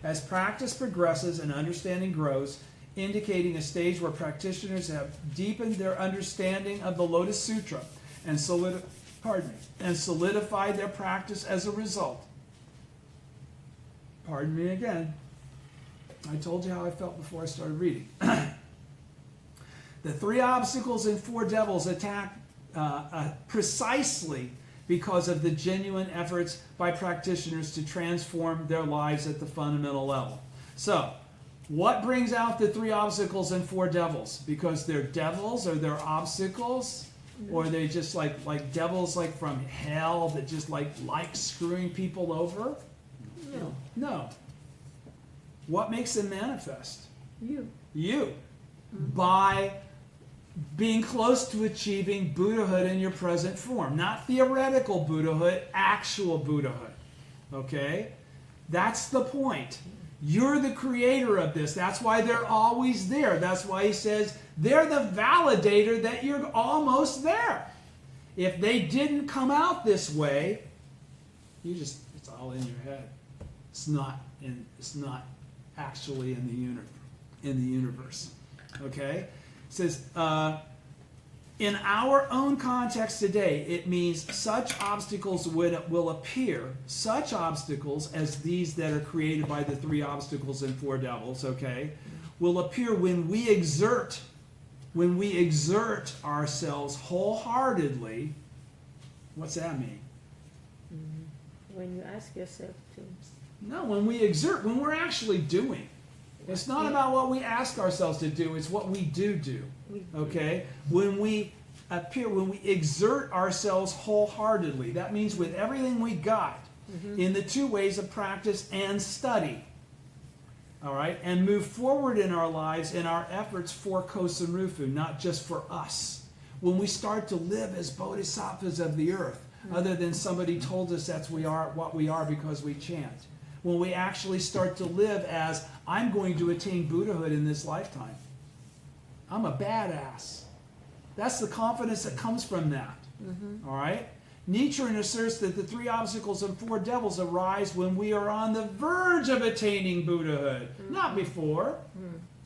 Speaker 1: As practice progresses and understanding grows, indicating a stage where practitioners have deepened their understanding of the Lotus Sutra and solidified their practice as a result. Pardon me again. I told you how I felt before I started reading. The 3 obstacles and 4 devils attack precisely because of the genuine efforts by practitioners to transform their lives at the fundamental level. So, what brings out the 3 obstacles and 4 devils? Because they're devils or they're obstacles? Or are they just like devils like from hell that just like screwing people over? No. What makes them manifest? You. By being close to achieving Buddhahood in your present form. Not theoretical Buddhahood, actual Buddhahood. Okay? That's the point. You're the creator of this. That's why they're always there. That's why he says they're the validator that you're almost there. If they didn't come out this way, it's all in your head. It's not actually in the universe. Okay? It says, in our own context today, it means such obstacles will appear, such obstacles as these that are created by the 3 obstacles and 4 devils, okay, will appear when we exert ourselves wholeheartedly. What's that mean?
Speaker 2: When you ask yourself to.
Speaker 1: No, when we're actually doing. It's not about what we ask ourselves to do, it's what we do. Okay? When we exert ourselves wholeheartedly, that means with everything we got, in the 2 ways of practice and study. All right? And move forward in our lives in our efforts for Kosen Rufu, not just for us. When we start to live as bodhisattvas of the earth, other than somebody told us that's what we are because we chant. When we actually start to live as, I'm going to attain Buddhahood in this lifetime. I'm a badass. That's the confidence that comes from that. All right? Nichiren asserts that the 3 obstacles and 4 devils arise when we are on the verge of attaining Buddhahood, not before.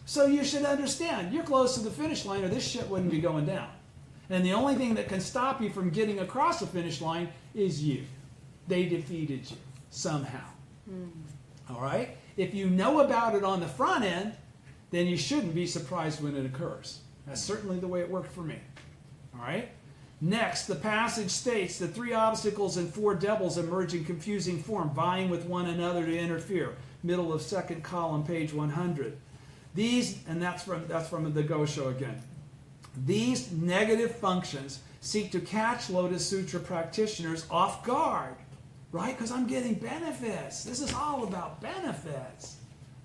Speaker 1: So you should understand, you're close to the finish line or this shit wouldn't be going down. And the only thing that can stop you from getting across the finish line is you. They defeated you somehow. All right? If you know about it on the front end, then you shouldn't be surprised when it occurs. That's certainly the way it worked for me. All right? Next, the passage states the 3 obstacles and 4 devils emerge in confusing form, vying with one another to interfere. Middle of 2nd column, page 100. These, and that's from the Gosho again. These negative functions seek to catch Lotus Sutra practitioners off guard. Right? Because I'm getting benefits. This is all about benefits.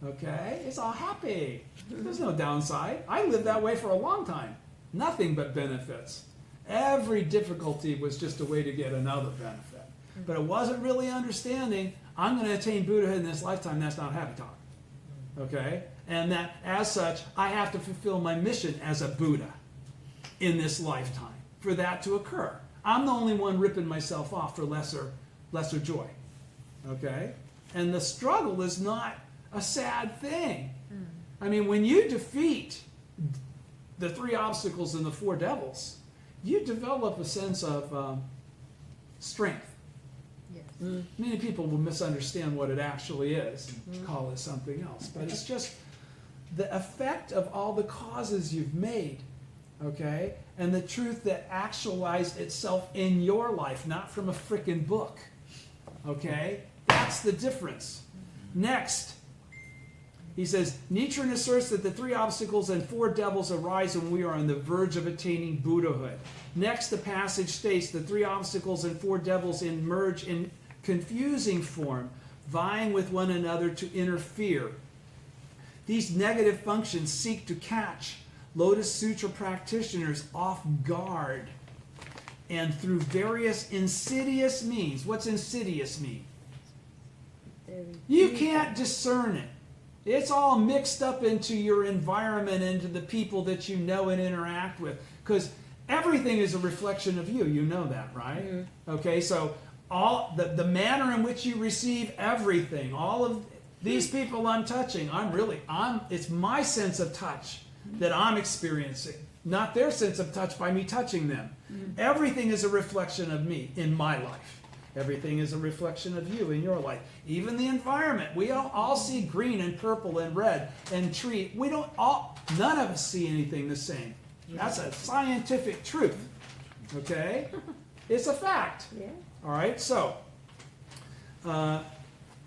Speaker 1: Okay? It's all happy. There's no downside. I lived that way for a long time. Nothing but benefits. Every difficulty was just a way to get another benefit. But it wasn't really understanding, I'm going to attain Buddhahood in this lifetime. That's not happy talk. Okay? And that, as such, I have to fulfill my mission as a Buddha in this lifetime for that to occur. I'm the only one ripping myself off for lesser joy. Okay? And the struggle is not a sad thing. I mean, when you defeat the 3 obstacles and the 4 devils, you develop a sense of strength.
Speaker 3: Yes.
Speaker 1: Many people will misunderstand what it actually is, call it something else. But it's just the effect of all the causes you've made, okay? And the truth that actualized itself in your life, not from a frickin' book, okay? That's the difference. Next, he says, Nichiren asserts that the 3 obstacles and 4 devils arise when we are on the verge of attaining Buddhahood. Next, the passage states the 3 obstacles and 4 devils emerge in confusing form, vying with one another to interfere. These negative functions seek to catch Lotus Sutra practitioners off guard, and through various insidious means. What's insidious mean? You can't discern it. It's all mixed up into your environment, into the people that you know and interact with. Because everything is a reflection of you. You know that, right? Mm-hmm. Okay, so all the manner in which you receive everything, all of these people I'm touching, it's my sense of touch that I'm experiencing, not their sense of touch by me touching them. Mm-hmm. Everything is a reflection of me in my life. Everything is a reflection of you in your life. Even the environment. We all see green and purple and red and tree. None of us see anything the same. That's a scientific truth. Okay? It's a fact.
Speaker 2: Yeah.
Speaker 1: All right? So,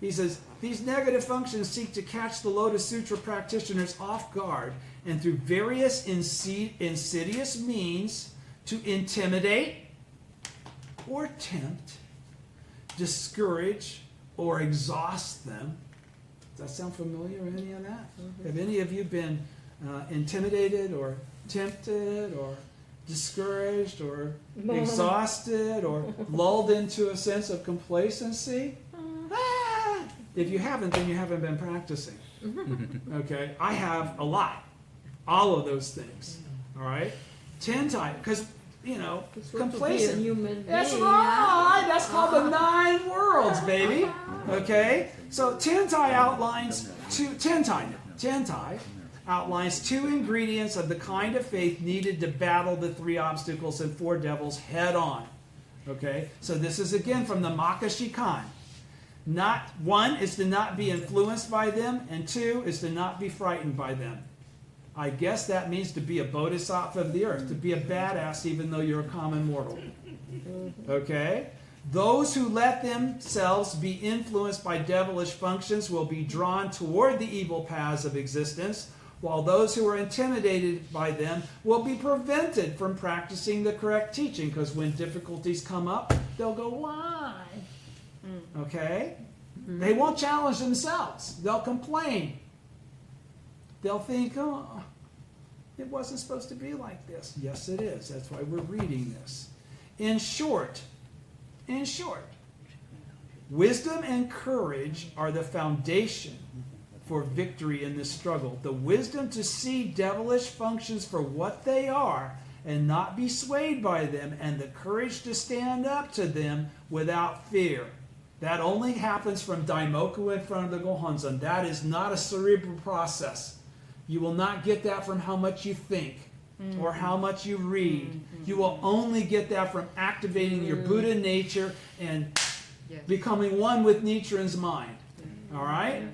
Speaker 1: he says, these negative functions seek to catch the Lotus Sutra practitioners off guard and through various insidious means to intimidate or tempt, discourage, or exhaust them. Does that sound familiar, any of that? Mm-hmm. Have any of you been intimidated or tempted or discouraged or exhausted or lulled into a sense of complacency? If you haven't, then you haven't been practicing. Okay? I have a lot. All of those things. All right? 10 times. Because, complacent. That's right. That's called the 9 worlds, baby. Okay? So Tentai outlines 10Tai outlines 2 ingredients of the kind of faith needed to battle the 3 obstacles and 4 devils head on. Okay? So this is again from the Makashikan. 1 is to not be influenced by them, and 2 is to not be frightened by them. I guess that means to be a bodhisattva of the earth, to be a badass even though you're a common mortal. Okay? Those who let themselves be influenced by devilish functions will be drawn toward the evil paths of existence, while those who are intimidated by them will be prevented from practicing the correct teaching, because when difficulties come up, they'll go, why? Okay? They won't challenge themselves. They'll complain. They'll think, oh, it wasn't supposed to be like this. Yes, it is. That's why we're reading this. In short, wisdom and courage are the foundation for victory in this struggle. The wisdom to see devilish functions for what they are and not be swayed by them, and the courage to stand up to them without fear. That only happens from Daimoku in front of the Gohonzon. That is not a cerebral process. You will not get that from how much you think or how much you read. You will only get that from activating your Buddha nature and becoming one with Nichiren's mind. All right?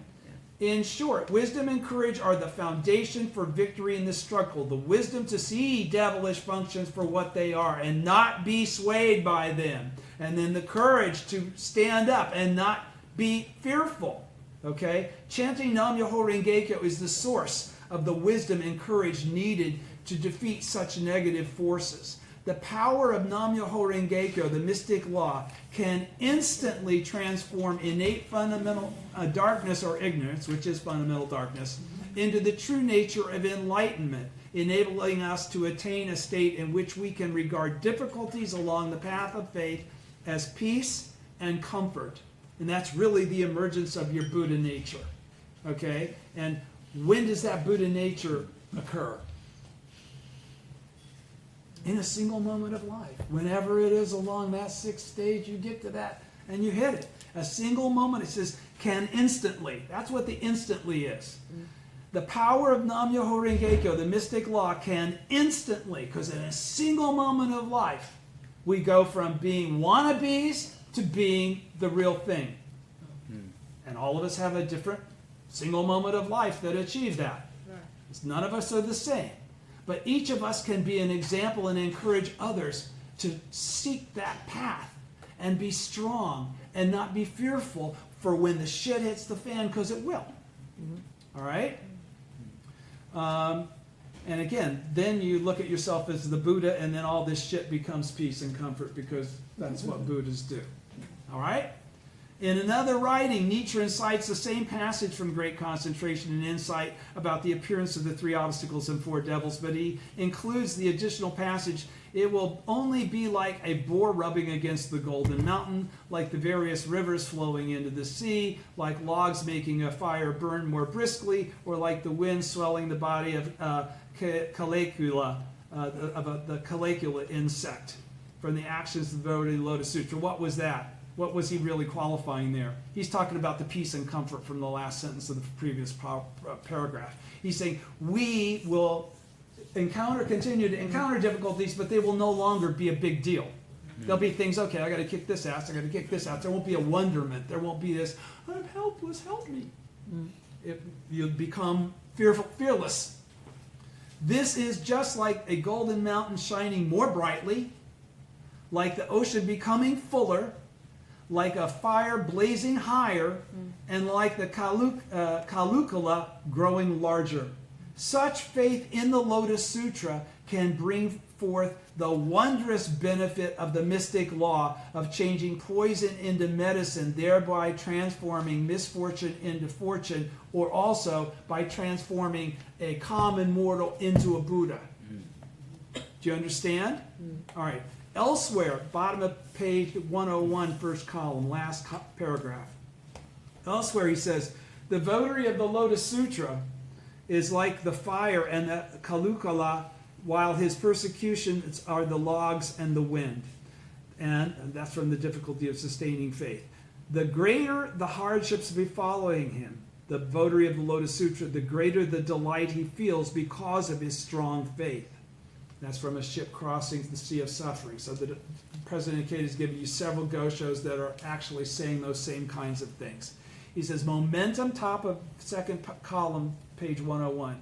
Speaker 1: In short, wisdom and courage are the foundation for victory in this struggle. The wisdom to see devilish functions for what they are and not be swayed by them. And then the courage to stand up and not be fearful. Okay? Chanting Nam-myoho Renge-kyo is the source of the wisdom and courage needed to defeat such negative forces. The power of Nam-myoho Renge-kyo, the mystic law, can instantly transform innate fundamental darkness or ignorance, which is fundamental darkness, into the true nature of enlightenment, enabling us to attain a state in which we can regard difficulties along the path of faith as peace and comfort. And that's really the emergence of your Buddha nature. Okay? And when does that Buddha nature occur? In a single moment of life. Whenever it is along that 6th stage, you get to that and you hit it. A single moment, it says, can instantly. That's what the instantly is. The power of Nam-myoho Renge-kyo, the mystic law, can instantly, because in a single moment of life, we go from being wannabes to being the real thing. And all of us have a different single moment of life that achieves that. None of us are the same. But each of us can be an example and encourage others to seek that path and be strong and not be fearful for when the shit hits the fan, because it will. All right? And again, then you look at yourself as the Buddha, and then all this shit becomes peace and comfort, because that's what Buddhas do. All right? In another writing, Nietzsche incites the same passage from Great Concentration and Insight about the appearance of the 3 obstacles and 4 devils, but he includes the additional passage, it will only be like a boar rubbing against the golden mountain, like the various rivers flowing into the sea, like logs making a fire burn more briskly, or like the wind swelling the body of Calicula, the Calicula insect, from the actions of the devotee Lotus Sutra. What was that? What was he really qualifying there? He's talking about the peace and comfort from the last sentence of the previous paragraph. He's saying we will continue to encounter difficulties, but they will no longer be a big deal. There'll be things, okay, I got to kick this ass, I got to kick this ass. There won't be a wonderment. There won't be this, I'm helpless, help me. You'll become fearless. This is just like a golden mountain shining more brightly, like the ocean becoming fuller, like a fire blazing higher, and like the Calicula growing larger. Such faith in the Lotus Sutra can bring forth the wondrous benefit of the mystic law of changing poison into medicine, thereby transforming misfortune into fortune, or also by transforming a common mortal into a Buddha. Do you understand? All right. Elsewhere, bottom of page 101, first column, last paragraph. Elsewhere he says, the votary of the Lotus Sutra is like the fire and the Calicula, while his persecutions are the logs and the wind. And that's from the difficulty of sustaining faith. The greater the hardships befalling him, the votary of the Lotus Sutra, the greater the delight he feels because of his strong faith. That's from a ship crossing the Sea of Suffering. So the President Kate has given you several goshos that are actually saying those same kinds of things. He says, momentum, top of second column, page 101.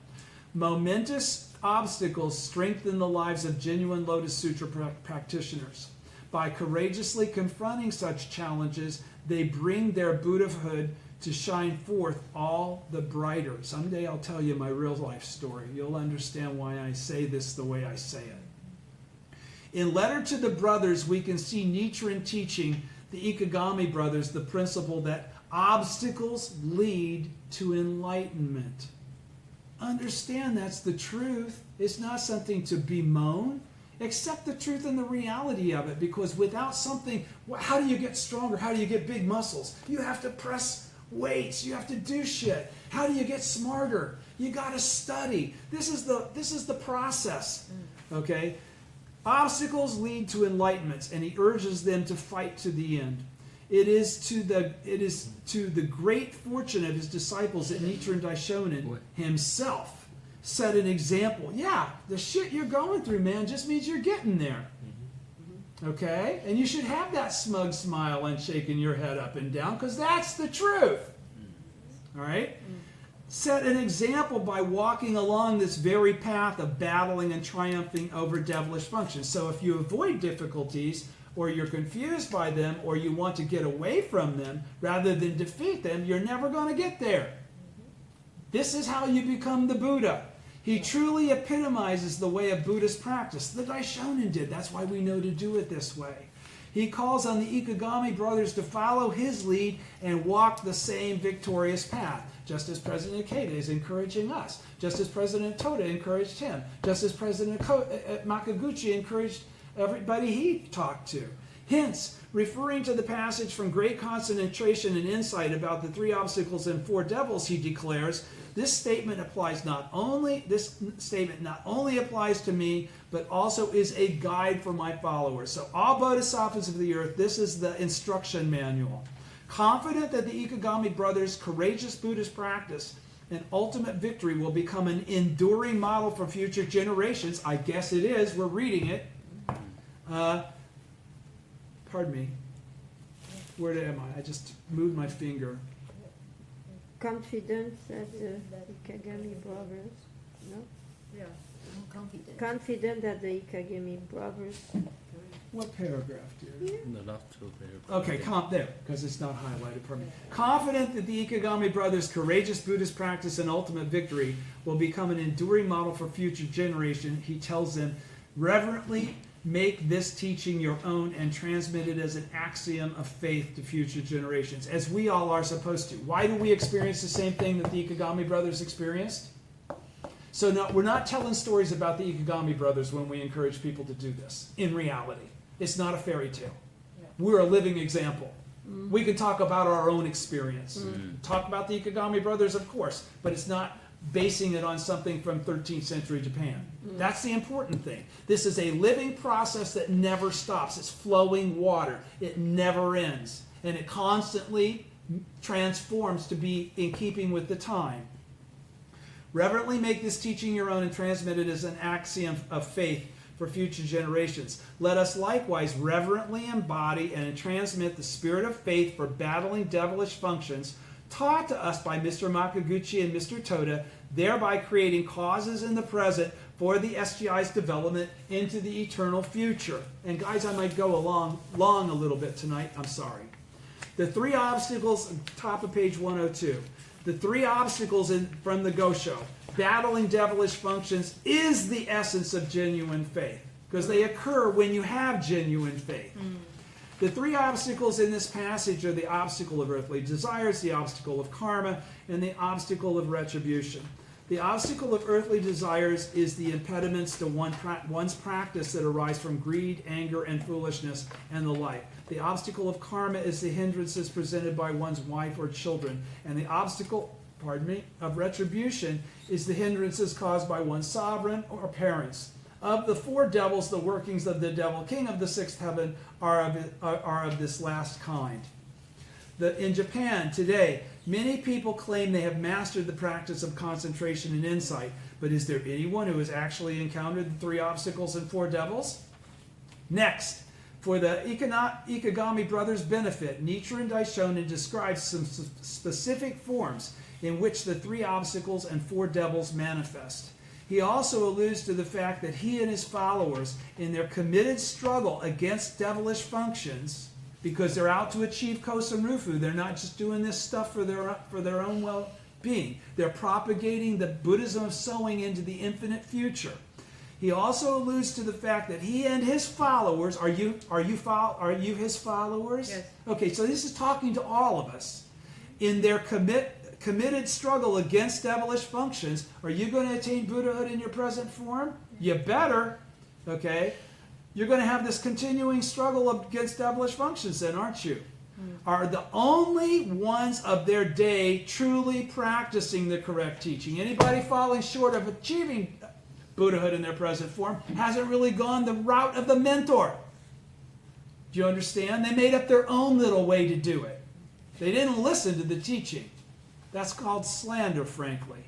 Speaker 1: Momentous obstacles strengthen the lives of genuine Lotus Sutra practitioners. By courageously confronting such challenges, they bring their Buddhahood to shine forth all the brighter. Someday I'll tell you my real life story. You'll understand why I say this the way I say it. In Letter to the Brothers, we can see Nietzsche teaching the Ikegami brothers the principle that obstacles lead to enlightenment. Understand that's the truth. It's not something to bemoan. Accept the truth and the reality of it, because without something, how do you get stronger? How do you get big muscles? You have to press weights. You have to do shit. How do you get smarter? You got to study. This is the process. Okay? Obstacles lead to enlightenments, and he urges them to fight to the end. It is to the great fortune of his disciples that Nichiren Daishonin himself set an example. Yeah, the shit you're going through, man, just means you're getting there. Okay? And you should have that smug smile and shaking your head up and down, because that's the truth. All right? Set an example by walking along this very path of battling and triumphing over devilish functions. So if you avoid difficulties, or you're confused by them, or you want to get away from them rather than defeat them, you're never going to get there. This is how you become the Buddha. He truly epitomizes the way of Buddhist practice. The Daishonin did. That's why we know to do it this way. He calls on the Ikegami brothers to follow his lead and walk the same victorious path, just as President Ikeda is encouraging us, just as President Toda encouraged him, just as President Makaguchi encouraged everybody he talked to. Hence, referring to the passage from Great Concentration and Insight about the 3 obstacles and 4 devils, he declares, this statement not only applies to me, but also is a guide for my followers. So all bodhisattvas of the earth, this is the instruction manual. Confident that the Ikegami brothers' courageous Buddhist practice and ultimate victory will become an enduring model for future generations. I guess it is. We're reading it. Pardon me. Where am I? I just moved my finger.
Speaker 2: Confidence that the Ikegami brothers, no?
Speaker 3: Yeah, I'm confident.
Speaker 2: Confident that the Ikegami brothers.
Speaker 1: What paragraph, dear?
Speaker 4: The last two paragraphs.
Speaker 1: Okay, there, because it's not highlighted. Pardon me. Confident that the Ikegami brothers' courageous Buddhist practice and ultimate victory will become an enduring model for future generation, he tells them, reverently make this teaching your own and transmit it as an axiom of faith to future generations, as we all are supposed to. Why do we experience the same thing that the Ikegami brothers experienced? So no, we're not telling stories about the Ikegami brothers when we encourage people to do this. In reality, it's not a fairy tale. We're a living example. We can talk about our own experience. Talk about the Ikegami brothers, of course, but it's not basing it on something from 13th century Japan. That's the important thing. This is a living process that never stops. It's flowing water. It never ends. And it constantly transforms to be in keeping with the time. Reverently make this teaching your own and transmit it as an axiom of faith for future generations. Let us likewise reverently embody and transmit the spirit of faith for battling devilish functions taught to us by Mr. Makaguchi and Mr. Toda, thereby creating causes in the present for the SGI's development into the eternal future. And guys, I might go long a little bit tonight. I'm sorry. The three obstacles, top of page 102. The three obstacles from the Gosho, battling devilish functions, is the essence of genuine faith, because they occur when you have genuine faith. The three obstacles in this passage are the obstacle of earthly desires, the obstacle of karma, and the obstacle of retribution. The obstacle of earthly desires is the impediments to one's practice that arise from greed, anger, and foolishness, and the like. The obstacle of karma is the hindrances presented by one's wife or children, and the obstacle, of retribution is the hindrances caused by one's sovereign or parents. Of the four devils, the workings of the devil king of the sixth heaven are of this last kind. In Japan today, many people claim they have mastered the practice of concentration and insight, but is there anyone who has actually encountered the three obstacles and four devils? Next, for the Ikegami brothers' benefit, Nichiren Daishonin describes some specific forms in which the three obstacles and four devils manifest. He also alludes to the fact that he and his followers, in their committed struggle against devilish functions, because they're out to achieve Kosen Rufu, they're not just doing this stuff for their own well-being. They're propagating the Buddhism of sowing into the infinite future. He also alludes to the fact that he and his followers, are you his followers?
Speaker 3: Yes.
Speaker 1: Okay, so this is talking to all of us. In their committed struggle against devilish functions, are you going to attain Buddhahood in your present form? You better, okay? You're going to have this continuing struggle against devilish functions then, aren't you? Are the only ones of their day truly practicing the correct teaching. Anybody falling short of achieving Buddhahood in their present form hasn't really gone the route of the mentor. Do you understand? They made up their own little way to do it. They didn't listen to the teaching. That's called slander, frankly.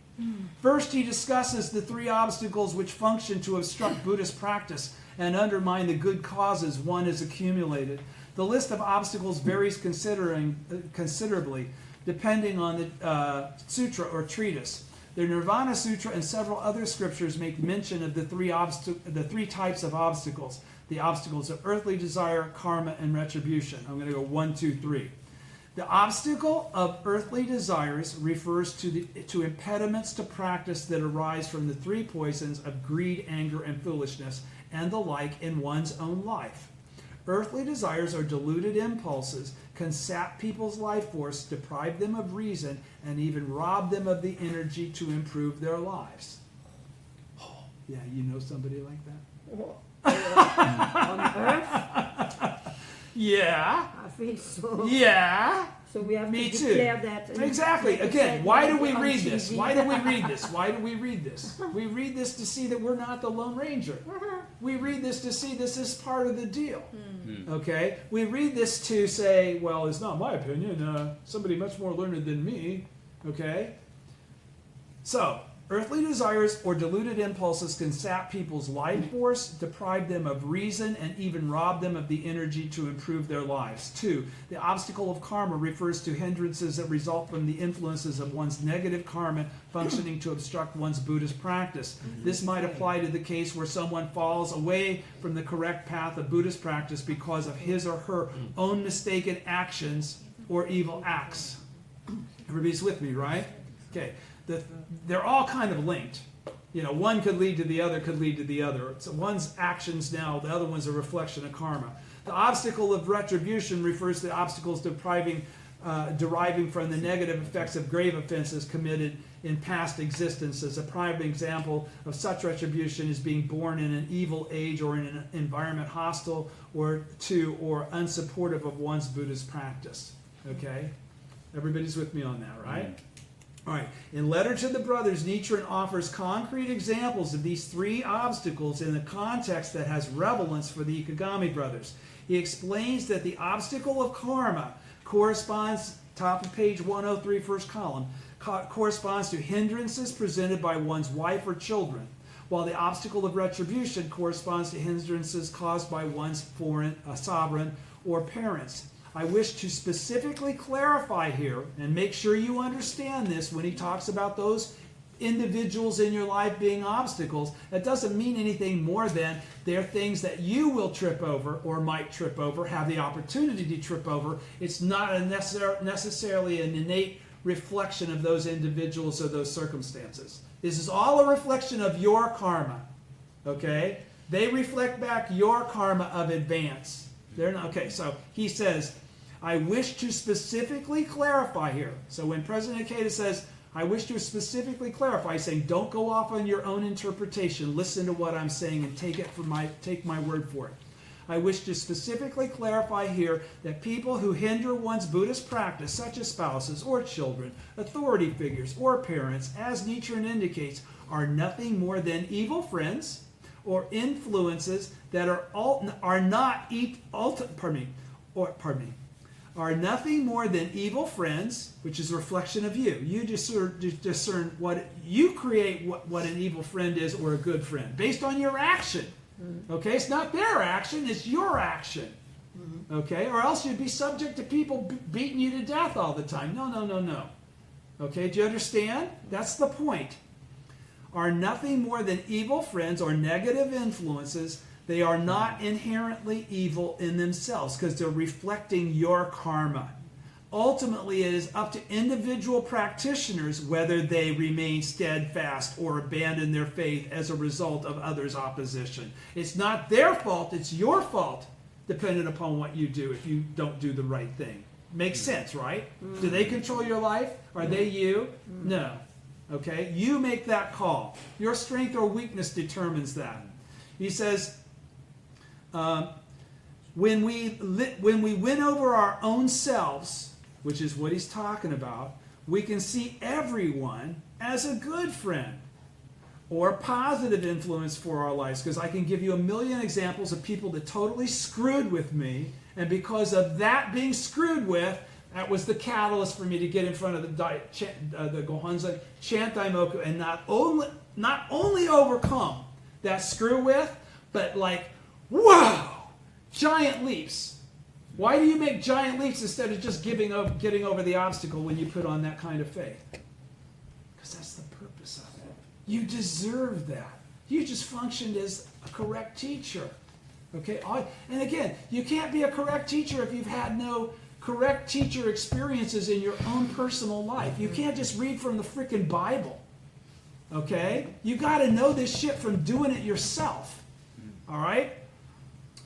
Speaker 1: First, he discusses the three obstacles which function to obstruct Buddhist practice and undermine the good causes one has accumulated. The list of obstacles varies considerably, depending on the sutra or treatise. The Nirvana Sutra and several other scriptures make mention of the three types of obstacles. The obstacles of earthly desire, karma, and retribution. I'm going to go 1, 2, 3. The obstacle of earthly desires refers to impediments to practice that arise from the three poisons of greed, anger, and foolishness, and the like in one's own life. Earthly desires are deluded impulses, can sap people's life force, deprive them of reason, and even rob them of the energy to improve their lives. Oh, yeah, you know somebody like that?
Speaker 2: On earth?
Speaker 1: Yeah.
Speaker 2: I think so.
Speaker 1: Yeah.
Speaker 2: So we have
Speaker 1: Me
Speaker 2: to
Speaker 1: too.
Speaker 2: declare that.
Speaker 1: Exactly. Again, why do we read this? Why do we read this? Why do we read this? We read this to see that we're not the Lone Ranger. We read this to see this is part of the deal. Okay? We read this to say, well, it's not my opinion. Somebody much more learned than me. Okay? So, earthly desires or deluded impulses can sap people's life force, deprive them of reason, and even rob them of the energy to improve their lives. 2. The obstacle of karma refers to hindrances that result from the influences of one's negative karma functioning to obstruct one's Buddhist practice. This might apply to the case where someone falls away from the correct path of Buddhist practice because of his or her own mistaken actions or evil acts. Everybody's with me, right? Okay. They're all kind of linked. You know, one could lead to the other, could lead to the other. So one's actions now, the other one's a reflection of karma. The obstacle of retribution refers to obstacles deriving from the negative effects of grave offenses committed in past existences. A prime example of such retribution is being born in an evil age or in an environment hostile to or unsupportive of one's Buddhist practice. Okay? Everybody's with me on that, right? All right. In Letter to the Brothers, Nichiren offers concrete examples of these three obstacles in a context that has relevance for the Ikegami brothers. He explains that the obstacle of karma corresponds, top of page 103, first column, corresponds to hindrances presented by one's wife or children, while the obstacle of retribution corresponds to hindrances caused by one's sovereign or parents. I wish to specifically clarify here and make sure you understand this when he talks about those individuals in your life being obstacles. That doesn't mean anything more than they're things that you will trip over or might trip over, have the opportunity to trip over. It's not necessarily an innate reflection of those individuals or those circumstances. This is all a reflection of your karma. Okay? They reflect back your karma of advance. They're not, okay, so he says, I wish to specifically clarify here. So when President Ikeda says, I wish to specifically clarify, he's saying, don't go off on your own interpretation. Listen to what I'm saying and take my word for it. I wish to specifically clarify here that people who hinder one's Buddhist practice, such as spouses or children, authority figures or parents, as Nichiren indicates, are nothing more than evil friends or influences that are nothing more than evil friends, which is a reflection of you. You discern what you create, what an evil friend is or a good friend, based on your action. Okay, it's not their action, it's your action. Okay, or else you'd be subject to people beating you to death all the time. No. Okay, do you understand? That's the point. Are nothing more than evil friends or negative influences. They are not inherently evil in themselves because they're reflecting your karma. Ultimately, it is up to individual practitioners whether they remain steadfast or abandon their faith as a result of others' opposition. It's not their fault, it's your fault, depending upon what you do if you don't do the right thing. Makes sense, right? Do they control your life? Are they you? No. Okay? You make that call. Your strength or weakness determines that. He says, when we win over our own selves, which is what he's talking about, we can see everyone as a good friend or a positive influence for our lives. Because I can give you a million examples of people that totally screwed with me, and because of that being screwed with, that was the catalyst for me to get in front of the Gohonzon, chant Daimoku, and not only overcome that screw with, but like, wow, giant leaps. Why do you make giant leaps instead of just getting over the obstacle when you put on that kind of faith? Because that's the purpose of it. You deserve that. You just functioned as a correct teacher. Okay? And again, you can't be a correct teacher if you've had no correct teacher experiences in your own personal life. You can't just read from the freaking Bible. Okay? You got to know this shit from doing it yourself. All right?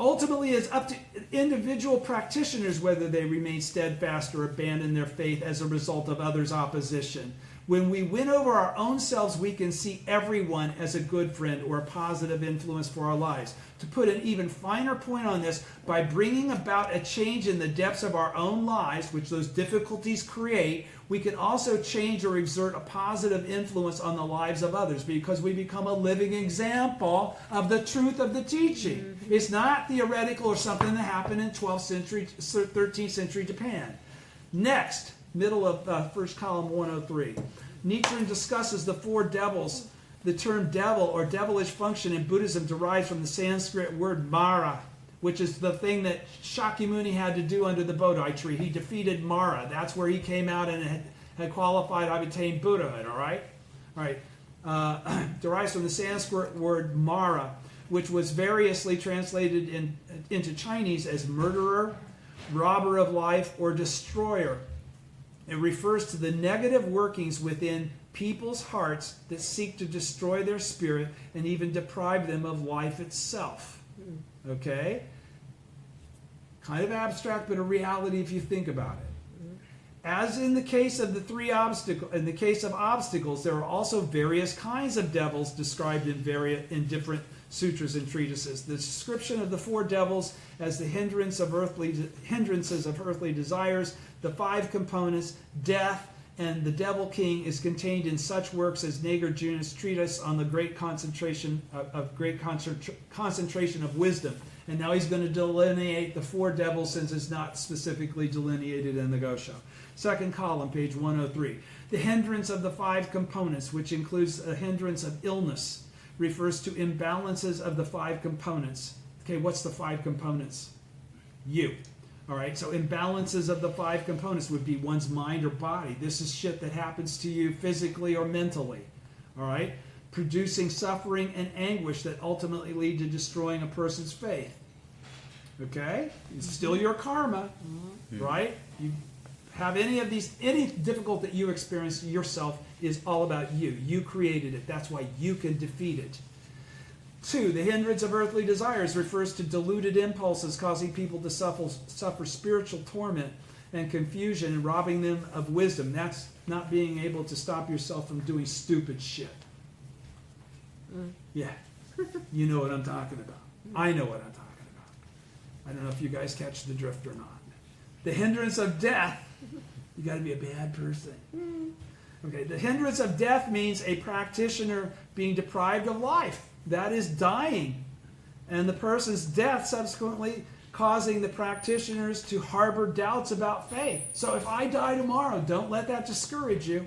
Speaker 1: Ultimately, it's up to individual practitioners whether they remain steadfast or abandon their faith as a result of others' opposition. When we win over our own selves, we can see everyone as a good friend or a positive influence for our lives. To put an even finer point on this, by bringing about a change in the depths of our own lives, which those difficulties create, we can also change or exert a positive influence on the lives of others because we become a living example of the truth of the teaching. It's not theoretical or something that happened in 12th century, 13th century Japan. Next, middle of first column 103. Nichiren discusses the four devils. The term devil or devilish function in Buddhism derives from the Sanskrit word Mara, which is the thing that Shakyamuni had to do under the Bodhi tree. He defeated Mara. That's where he came out and had qualified, I've attained Buddhahood, all right? All right. Derives from the Sanskrit word Mara, which was variously translated into Chinese as murderer, robber of life, or destroyer. It refers to the negative workings within people's hearts that seek to destroy their spirit and even deprive them of life itself. Okay? Kind of abstract, but a reality if you think about it. As in the case of the case of obstacles, there are also various kinds of devils described in different sutras and treatises. The description of the four devils as the hindrances of earthly desires, the five components, death, and the devil king is contained in such works as Nagarjuna's treatise on the great concentration of wisdom. And now he's going to delineate the four devils since it's not specifically delineated in the Gosho. Second column, page 103. The hindrance of the five components, which includes a hindrance of illness, refers to imbalances of the five components. Okay, what's the five components? You. All right, so imbalances of the five components would be one's mind or body. This is shit that happens to you physically or mentally. All right, producing suffering and anguish that ultimately lead to destroying a person's faith. Okay, it's still your karma, right? You have any difficulty that you experience yourself is all about you. You created it. That's why you can defeat it. 2, the hindrance of earthly desires refers to deluded impulses causing people to suffer spiritual torment and confusion and robbing them of wisdom. That's not being able to stop yourself from doing stupid shit. Yeah, you know what I'm talking about. I know what I'm talking about. I don't know if you guys catch the drift or not. The hindrance of death, you got to be a bad person. Okay, the hindrance of death means a practitioner being deprived of life. That is dying. And the person's death subsequently causing the practitioners to harbor doubts about faith. So if I die tomorrow, don't let that discourage you.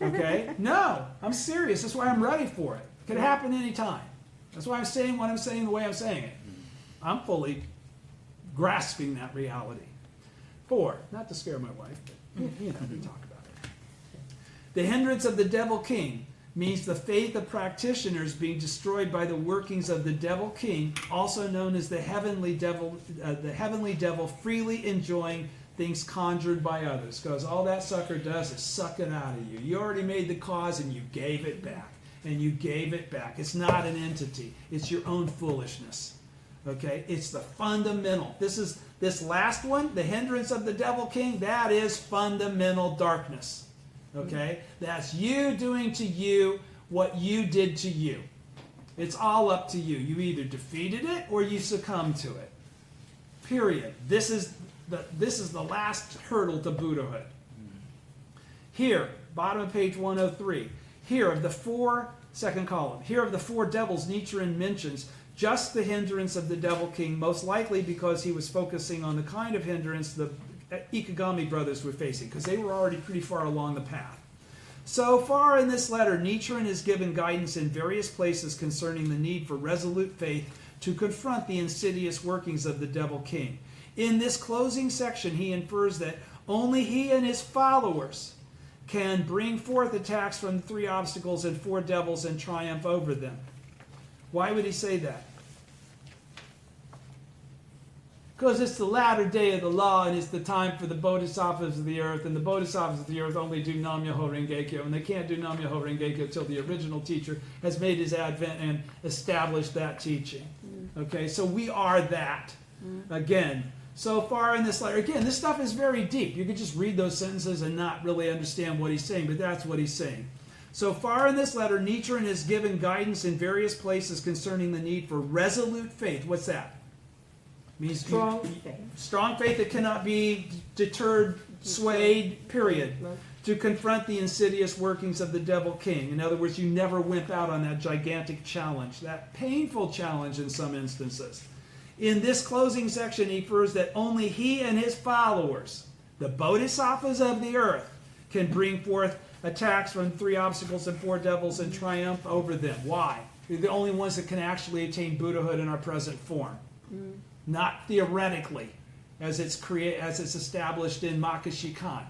Speaker 1: Okay? No, I'm serious. That's why I'm ready for it. It could happen anytime. That's why I'm saying what I'm saying the way I'm saying it. I'm fully grasping that reality. 4, not to scare my wife, but we talk about it. The hindrance of the devil king means the faith of practitioners being destroyed by the workings of the devil king, also known as the heavenly devil freely enjoying things conjured by others. Because all that sucker does is suck it out of you. You already made the cause and you gave it back. And you gave it back. It's not an entity. It's your own foolishness. Okay? It's the fundamental. This last one, the hindrance of the devil king, that is fundamental darkness. Okay? That's you doing to you what you did to you. It's all up to you. You either defeated it or you succumbed to it. Period. This is the last hurdle to Buddhahood. Here, bottom of page 103. Here of the second column, here of the four devils Nichiren mentions just the hindrance of the devil king, most likely because he was focusing on the kind of hindrance the Ikegami brothers were facing, because they were already pretty far along the path. So far in this letter, Nichiren is given guidance in various places concerning the need for resolute faith to confront the insidious workings of the devil king. In this closing section, he infers that only he and his followers can bring forth attacks from the 3 obstacles and 4 devils and triumph over them. Why would he say that? Because it's the latter day of the law, and it's the time for the bodhisattvas of the earth, and the bodhisattvas of the earth only do Nam-myoho Renge-kyo, and they can't do Nam-myoho Renge-kyo until the original teacher has made his advent and established that teaching. Okay, so we are that. Again, so far in this letter, again, this stuff is very deep. You could just read those sentences and not really understand what he's saying, but that's what he's saying. So far in this letter, Nichiren has given guidance in various places concerning the need for resolute faith. What's that? Means
Speaker 2: Strong faith.
Speaker 1: Strong faith that cannot be deterred, swayed, period. To confront the insidious workings of the devil king. In other words, you never wimp out on that gigantic challenge, that painful challenge in some instances. In this closing section, he infers that only he and his followers, the bodhisattvas of the earth, can bring forth attacks from 3 obstacles and 4 devils and triumph over them. Why? They're the only ones that can actually attain Buddhahood in our present form. Not theoretically, as it's established in Makashikan.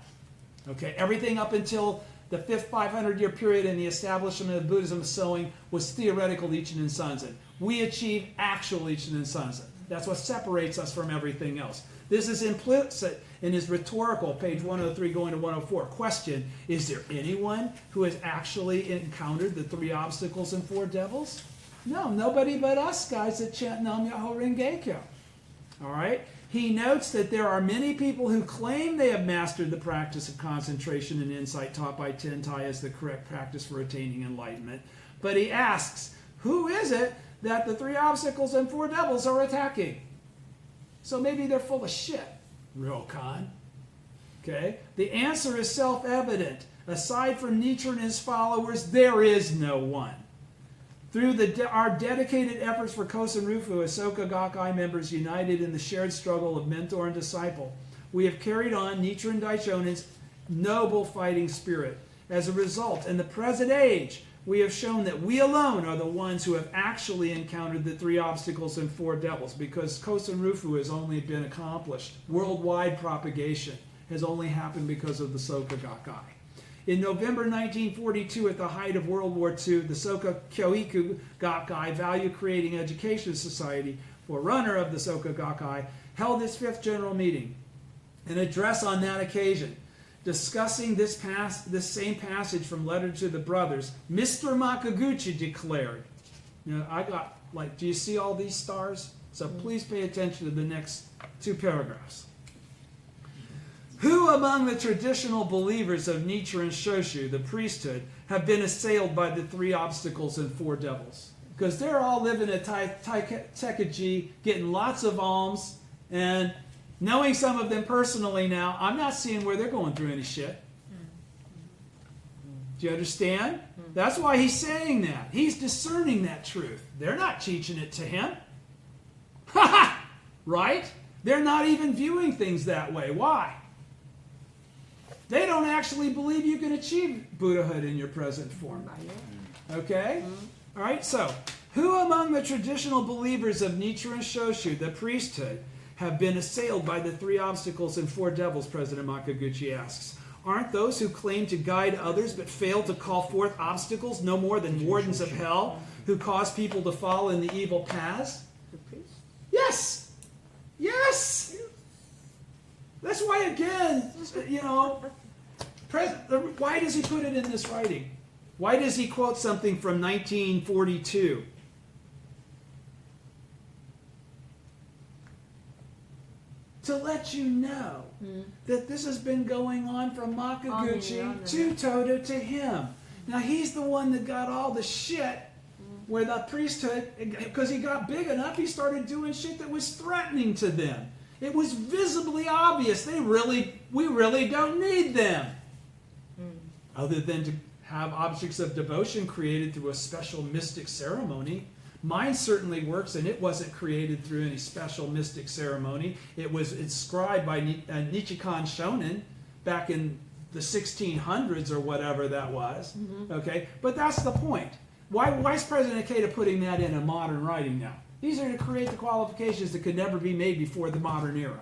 Speaker 1: Okay, everything up until the 5th 500-year period in the establishment of Buddhism sowing was theoretical Ichinen Sanzen. We achieve actual Ichinen Sanzen. That's what separates us from everything else. This is implicit in his rhetorical, page 103 going to 104. Question, is there anyone who has actually encountered the 3 obstacles and 4 devils? No, nobody but us guys that chant Nam Myoho Renge Kyo. All right? He notes that there are many people who claim they have mastered the practice of concentration and insight taught by Tentai as the correct practice for attaining enlightenment. But he asks, who is it that the 3 obstacles and 4 devils are attacking? So maybe they're full of shit, Ryokan. Okay? The answer is self-evident. Aside from Nietzsche and his followers, there is no one. Through our dedicated efforts for Kosen Rufu, Ahsoka Gakkai members united in the shared struggle of mentor and disciple, we have carried on Nichiren Daishonin's noble fighting spirit. As a result, in the present age, we have shown that we alone are the ones who have actually encountered the 3 obstacles and 4 devils, because Kosen Rufu has only been accomplished. Worldwide propagation has only happened because of the Soka Gakkai. In November 1942, at the height of World War II, the Soka Kyoiku Gakkai, Value Creating Education Society, forerunner of the Soka Gakkai, held its 5th general meeting. An address on that occasion, discussing this same passage from Letter to the Brothers, Mr. Makaguchi declared, now I got, do you see all these stars? So please pay attention to the next 2 paragraphs. Who among the traditional believers of Nichiren Shoshu, the priesthood, have been assailed by the 3 obstacles and 4 devils? Because they're all living at Taikaji, getting lots of alms, and knowing some of them personally now, I'm not seeing where they're going through any shit. Do you understand? That's why he's saying that. He's discerning that truth. They're not teaching it to him. Ha ha! Right? They're not even viewing things that way. Why? They don't actually believe you can achieve Buddhahood in your present form. Okay? All right, so, who among the traditional believers of Nichiren Shoshu, the priesthood, have been assailed by the 3 obstacles and 4 devils, President Makaguchi asks. Aren't those who claim to guide others but fail to call forth obstacles no more than wardens of hell who cause people to fall in the evil paths?
Speaker 2: The priest?
Speaker 1: Yes! Yes! That's why, again, why does he put it in this writing? Why does he quote something from 1942? To let you know that this has been going on from Makaguchi to Toda to him. Now he's the one that got all the shit where the priesthood, because he got big enough, he started doing shit that was threatening to them. It was visibly obvious. We really don't need them. Other than to have objects of devotion created through a special mystic ceremony. Mine certainly works, and it wasn't created through any special mystic ceremony. It was inscribed by Nichikan Shonin back in the 1600s or whatever that was. Okay, but that's the point. Why is President Ikeda putting that in a modern writing now? These are to create the qualifications that could never be made before the modern era.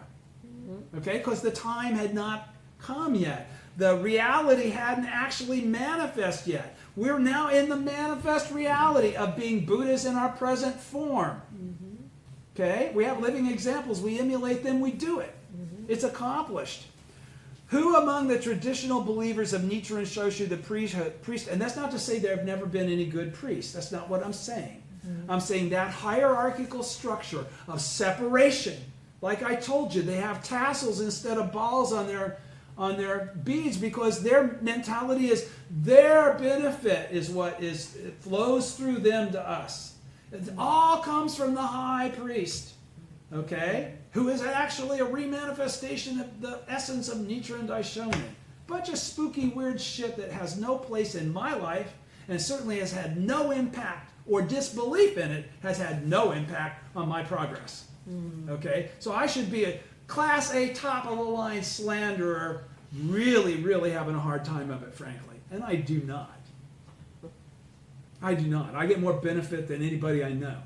Speaker 1: Okay, because the time had not come yet. The reality hadn't actually manifest yet. We're now in the manifest reality of being Buddhas in our present form. Okay? We have living examples. We emulate them. We do it. It's accomplished. Who among the traditional believers of Nichiren Shoshu, the priest, and that's not to say there have never been any good priests. That's not what I'm saying. I'm saying that hierarchical structure of separation. Like I told you, they have tassels instead of balls on their beads because their mentality is their benefit is what it flows through them to us. It all comes from the high priest, okay, who is actually a remanifestation of the essence of Nichiren Daishonin. Bunch of spooky, weird shit that has no place in my life and certainly has had no impact, or disbelief in it has had no impact on my progress. Okay, so I should be a Class A top-of-the-line slanderer, really, really having a hard time of it, frankly. And I do not. I do not. I get more benefit than anybody I know.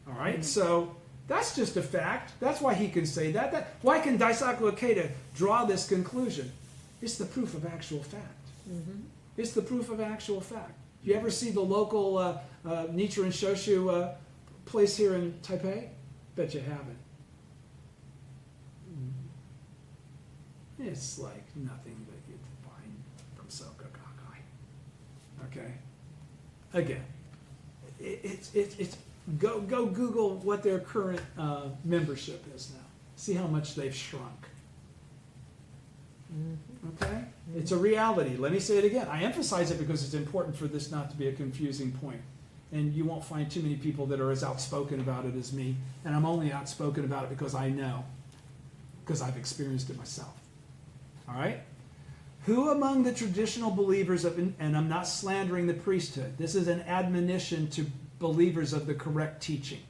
Speaker 1: All right? So that's just a fact. That's why he can say that. Why can Daisaku Ikeda draw this conclusion? It's the proof of actual fact. It's the proof of actual fact. You ever see the local Nichiren Shoshu place here in Taipei? Bet you haven't. It's like nothing that you'd find from Soka Gakkai. Okay? Again, it's go Google what their current membership is now. See how much they've shrunk. Okay? It's a reality. Let me say it again. I emphasize it because it's important for this not to be a confusing point. And you won't find too many people that are as outspoken about it as me. And I'm only outspoken about it because I know. Because I've experienced it myself. All right? Who among the traditional believers of, and I'm not slandering the priesthood, this is an admonition to believers of the correct teaching.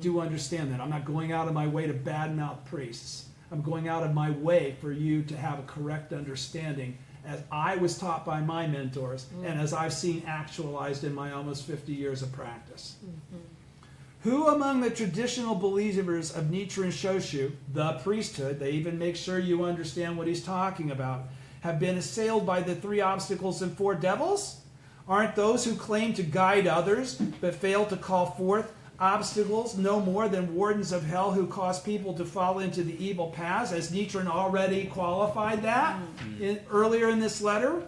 Speaker 1: Do understand that. I'm not going out of my way to badmouth priests. I'm going out of my way for you to have a correct understanding as I was taught by my mentors and as I've seen actualized in my almost 50 years of practice. Who among the traditional believers of Nichiren Shoshu, the priesthood, they even make sure you understand what he's talking about, have been assailed by the 3 obstacles and 4 devils? Aren't those who claim to guide others but fail to call forth obstacles no more than wardens of hell who cause people to fall into the evil paths, as Nichiren already qualified that earlier in this letter?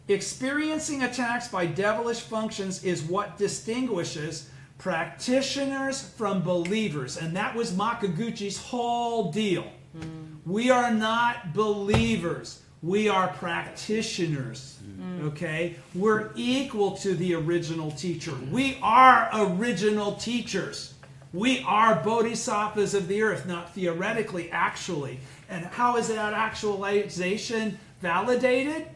Speaker 1: Experiencing attacks by devilish functions is what distinguishes practitioners from believers. And that was Makaguchi's whole deal. We are not believers. We are practitioners. Okay? We're equal to the original teacher. We are original teachers. We are bodhisattvas of the earth, not theoretically, actually. And how is that actualization validated?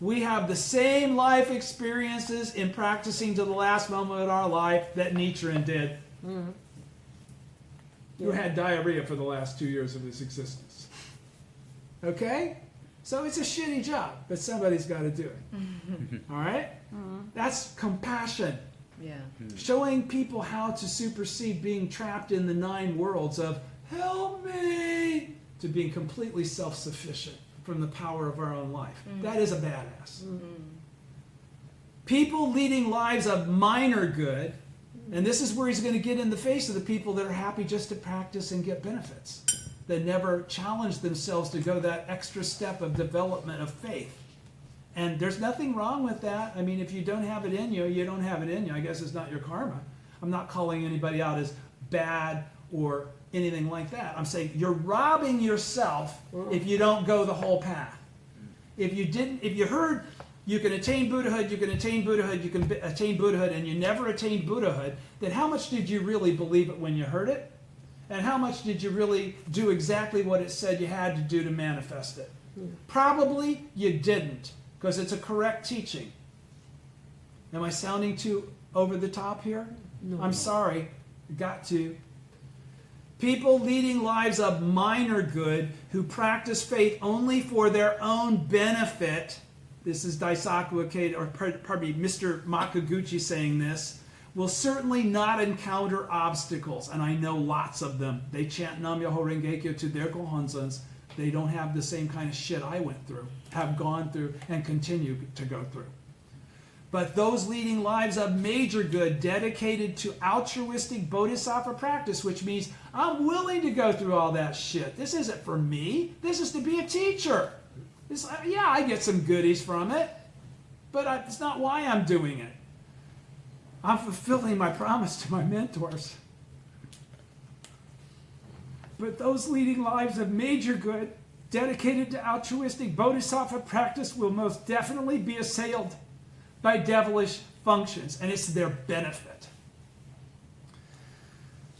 Speaker 1: We have the same life experiences in practicing to the last moment of our life that Nichiren did. Who had diarrhea for the last 2 years of his existence. Okay? So it's a shitty job, but somebody's got to do it. All right? That's compassion.
Speaker 3: Yeah.
Speaker 1: Showing people how to supersede being trapped in the 9 worlds of, help me, to being completely self-sufficient from the power of our own life. That is a badass. People leading lives of minor good, and this is where he's going to get in the face of the people that are happy just to practice and get benefits, that never challenge themselves to go that extra step of development of faith. And there's nothing wrong with that. I mean, if you don't have it in you, you don't have it in you. I guess it's not your karma. I'm not calling anybody out as bad or anything like that. I'm saying you're robbing yourself if you don't go the whole path. If you heard you can attain Buddhahood, you can attain Buddhahood, you can attain Buddhahood, and you never attained Buddhahood, then how much did you really believe it when you heard it? And how much did you really do exactly what it said you had to do to manifest it? Probably you didn't, because it's a correct teaching. Am I sounding too over the top here?
Speaker 2: No.
Speaker 1: I'm sorry. Got to. People leading lives of minor good who practice faith only for their own benefit. This is Daisaku Ikeda, or pardon me, Mr. Makaguchi saying this, will certainly not encounter obstacles. And I know lots of them. They chant Nam-myoho Renge-kyo to their gohonzons. They don't have the same kind of shit I went through, have gone through, and continue to go through. But those leading lives of major good dedicated to altruistic bodhisattva practice, which means I'm willing to go through all that shit. This isn't for me. This is to be a teacher. Yeah, I get some goodies from it, but it's not why I'm doing it. I'm fulfilling my promise to my mentors. But those leading lives of major good, dedicated to altruistic bodhisattva practice, will most definitely be assailed by devilish functions, and it's their benefit.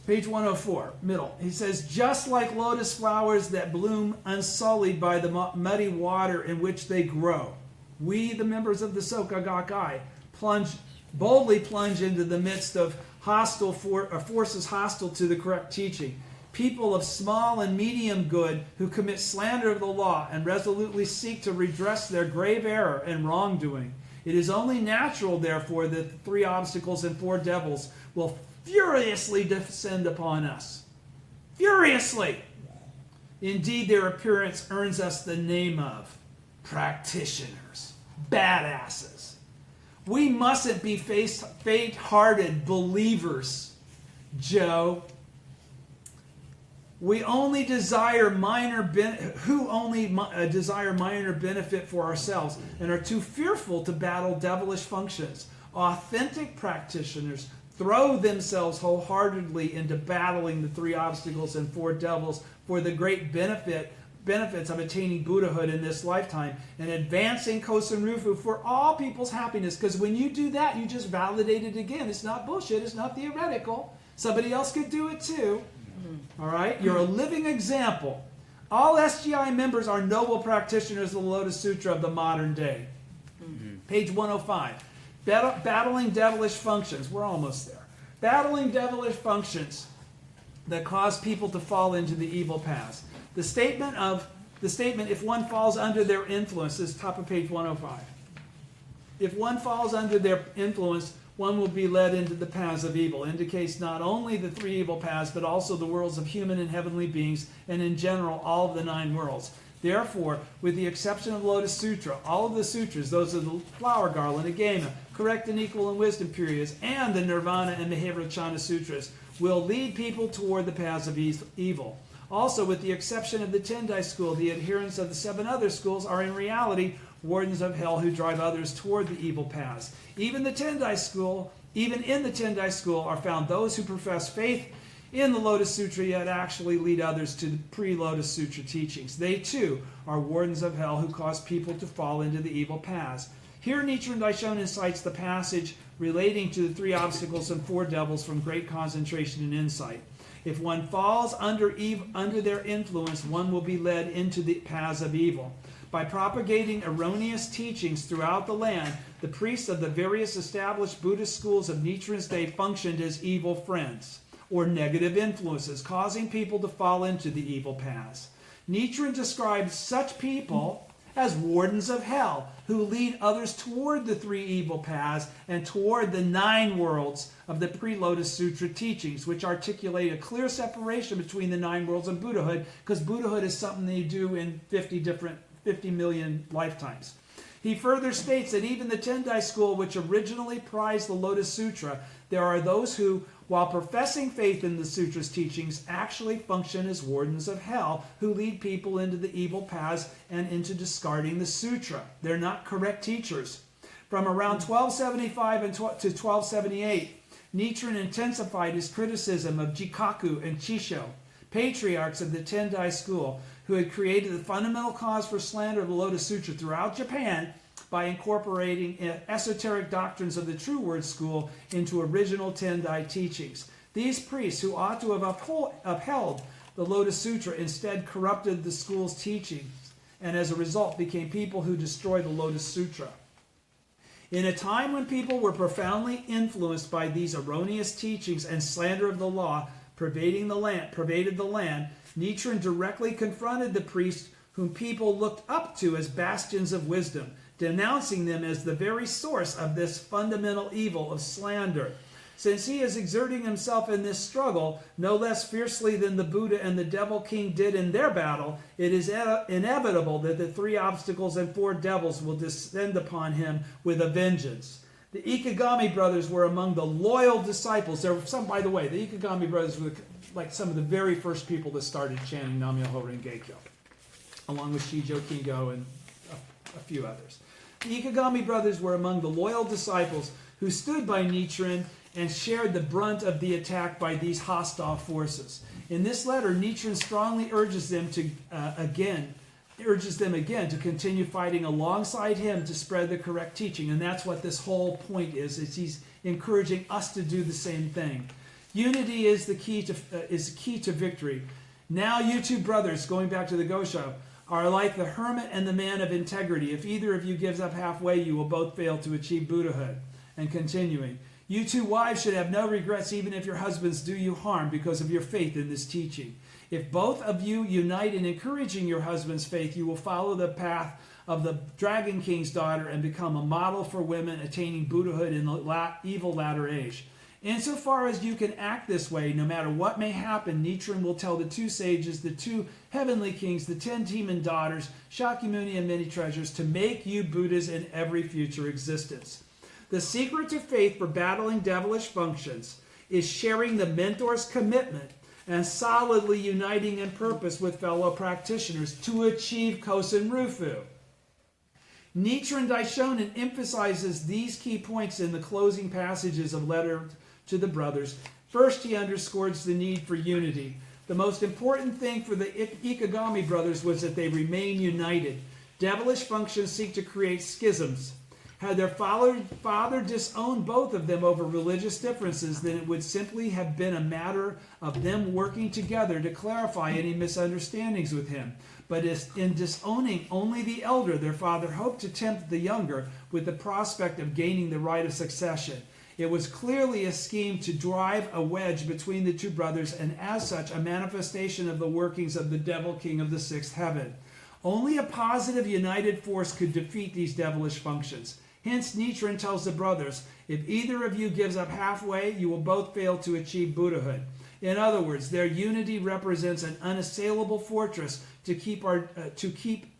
Speaker 1: Page 104, middle. He says, just like lotus flowers that bloom unsullied by the muddy water in which they grow, we, the members of the Soka Gakkai, boldly plunge into the midst of hostile forces hostile to the correct teaching. people of small and medium good who commit slander of the law and resolutely seek to redress their grave error and wrongdoing. It is only natural, therefore, that the 3 obstacles and 4 devils will furiously descend upon us. Furiously! Indeed, their appearance earns us the name of practitioners, badasses. We mustn't be faint-hearted believers, Joe. We only desire desire minor benefit for ourselves and are too fearful to battle devilish functions. Authentic practitioners throw themselves wholeheartedly into battling the 3 obstacles and 4 devils for the great benefits of attaining Buddhahood in this lifetime and advancing Kosen Rufu for all people's happiness. Because when you do that, you just validate it again. It's not bullshit. It's not theoretical. Somebody else could do it too. All right? You're a living example. All SGI members are noble practitioners of the Lotus Sutra of the modern day. Page 105. Battling devilish functions. We're almost there. Battling devilish functions that cause people to fall into the evil paths. The statement, if one falls under their influence, is top of page 105. If one falls under their influence, one will be led into the paths of evil. Indicates not only the 3 evil paths, but also the worlds of human and heavenly beings, and in general, all of the 9 worlds. Therefore, with the exception of Lotus Sutra, all of the sutras, those of the Flower Garland, Agama, Correct and Equal and Wisdom periods, and the Nirvana and Mahavrachana Sutras, will lead people toward the paths of evil. Also, with the exception of the Tendai school, the adherents of the 7 other schools are in reality wardens of hell who drive others toward the evil paths. Even in the Tendai school are found those who profess faith in the Lotus Sutra yet actually lead others to the pre-Lotus Sutra teachings. They too are wardens of hell who cause people to fall into the evil paths. Here Nichiren Daishonin cites the passage relating to the 3 obstacles and 4 devils from Great Concentration and Insight. If one falls under their influence, one will be led into the paths of evil. By propagating erroneous teachings throughout the land, the priests of the various established Buddhist schools of Nichiren's day functioned as evil friends, or negative influences, causing people to fall into the evil paths. Nichiren describes such people as wardens of hell, who lead others toward the 3 evil paths and toward the 9 worlds of the pre-Lotus Sutra teachings, which articulate a clear separation between the 9 worlds and Buddhahood, because Buddhahood is something that you do in 50 million lifetimes. He further states that even the Tendai school, which originally prized the Lotus Sutra, there are those who, while professing faith in the Sutra's teachings, actually function as wardens of hell, who lead people into the evil paths and into discarding the Sutra. They're not correct teachers. From around 1275 to 1278, Nichiren intensified his criticism of Jikaku and Chisho, patriarchs of the Tendai school, who had created the fundamental cause for slander of the Lotus Sutra throughout Japan by incorporating esoteric doctrines of the True Word school into original Tendai teachings. These priests, who ought to have upheld the Lotus Sutra, instead corrupted the school's teachings, and as a result became people who destroyed the Lotus Sutra. In a time when people were profoundly influenced by these erroneous teachings and slander of the law pervaded the land, Nichiren directly confronted the priests whom people looked up to as bastions of wisdom, denouncing them as the very source of this fundamental evil of slander. Since he is exerting himself in this struggle no less fiercely than the Buddha and the Devil King did in their battle, it is inevitable that the 3 obstacles and 4 devils will descend upon him with a vengeance. The Ikegami brothers were among the loyal disciples. There were some, by the way, the Ikegami brothers were like some of the very first people that started chanting Nam-myoho Renge-kyo, along with Shijo Kingo and a few others. The Ikegami brothers were among the loyal disciples who stood by Nichiren and shared the brunt of the attack by these hostile forces. In this letter, Nichiren strongly urges them again to continue fighting alongside him to spread the correct teaching. And that's what this whole point is he's encouraging us to do the same thing. Unity is the key to victory. Now you 2 brothers, going back to the Gosho, are like the hermit and the man of integrity. If either of you gives up halfway, you will both fail to achieve Buddhahood. And continuing, You two wives should have no regrets even if your husbands do you harm because of your faith in this teaching. If both of you unite in encouraging your husband's faith, you will follow the path of the Dragon King's daughter and become a model for women attaining Buddhahood in the evil latter age. Insofar as you can act this way, no matter what may happen, Nichiren will tell the two sages, the two heavenly kings, the 10 demon daughters, Shakyamuni and many treasures, to make you Buddhas in every future existence. The secret to faith for battling devilish functions is sharing the mentor's commitment and solidly uniting in purpose with fellow practitioners to achieve Kosen Rufu. Nichiren Daishonin emphasizes these key points in the closing passages of Letter to the Brothers. First, he underscores the need for unity. The most important thing for the Ikegami brothers was that they remain united. Devilish functions seek to create schisms. Had their father disowned both of them over religious differences, then it would simply have been a matter of them working together to clarify any misunderstandings with him. But in disowning only the elder, their father hoped to tempt the younger with the prospect of gaining the right of succession. It was clearly a scheme to drive a wedge between the two brothers, and as such, a manifestation of the workings of the Devil King of the sixth heaven. Only a positive, united force could defeat these devilish functions. Hence, Nichiren tells the brothers, if either of you gives up halfway, you will both fail to achieve Buddhahood. In other words, their unity represents an unassailable fortress to keep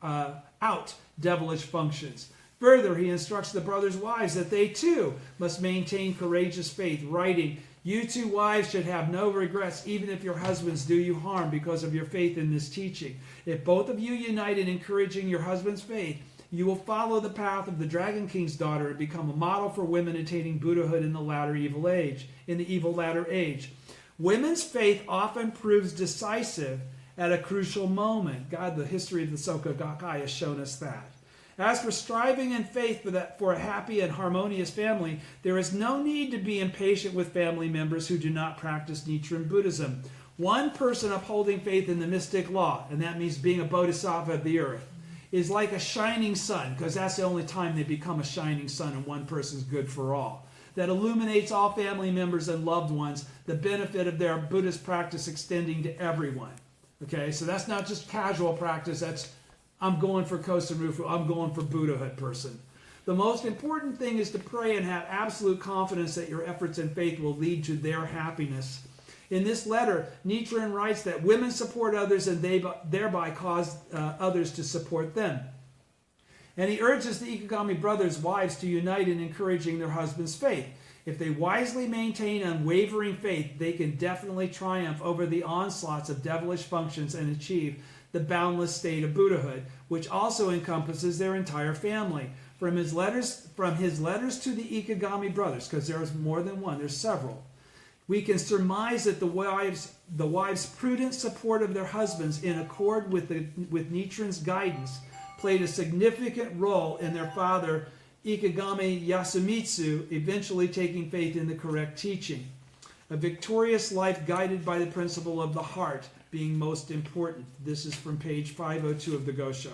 Speaker 1: out devilish functions. Further, he instructs the brothers' wives that they too must maintain courageous faith, writing, you two wives should have no regrets even if your husbands do you harm because of your faith in this teaching. If both of you unite in encouraging your husband's faith, you will follow the path of the Dragon King's daughter and become a model for women attaining Buddhahood in the evil latter age. Women's faith often proves decisive at a crucial moment. God, the history of the Soka Gakkai has shown us that. As for striving in faith for a happy and harmonious family, there is no need to be impatient with family members who do not practice Nichiren Buddhism. One person upholding faith in the mystic law, and that means being a bodhisattva of the earth, is like a shining sun, because that's the only time they become a shining sun, and one person's good for all. That illuminates all family members and loved ones, the benefit of their Buddhist practice extending to everyone. Okay, so that's not just casual practice, that's I'm going for Kosen Rufu, I'm going for Buddhahood person. The most important thing is to pray and have absolute confidence that your efforts and faith will lead to their happiness. In this letter, Nichiren writes that women support others and they thereby cause others to support them. And he urges the Ikegami brothers' wives to unite in encouraging their husbands' faith. If they wisely maintain unwavering faith, they can definitely triumph over the onslaughts of devilish functions and achieve the boundless state of Buddhahood, which also encompasses their entire family. From his letters to the Ikegami brothers, because there's more than one, there's several, we can surmise that the wives' prudent support of their husbands in accord with Nichiren's guidance played a significant role in their father Ikegami Yasumitsu eventually taking faith in the correct teaching. A victorious life guided by the principle of the heart being most important. This is from page 502 of the Gosho.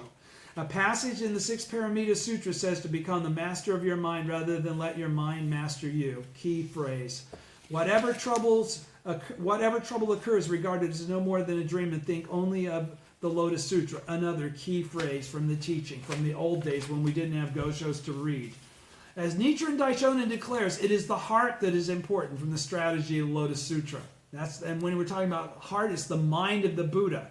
Speaker 1: A passage in the Sixth Paramita Sutra says to become the master of your mind rather than let your mind master you. Key phrase. Whatever trouble occurs, regard it as no more than a dream and think only of the Lotus Sutra. Another key phrase from the teaching, from the old days when we didn't have Goshos to read. As Nichiren Daishonin declares, it is the heart that is important from the strategy of the Lotus Sutra. And when we're talking about heart, it's the mind of the Buddha.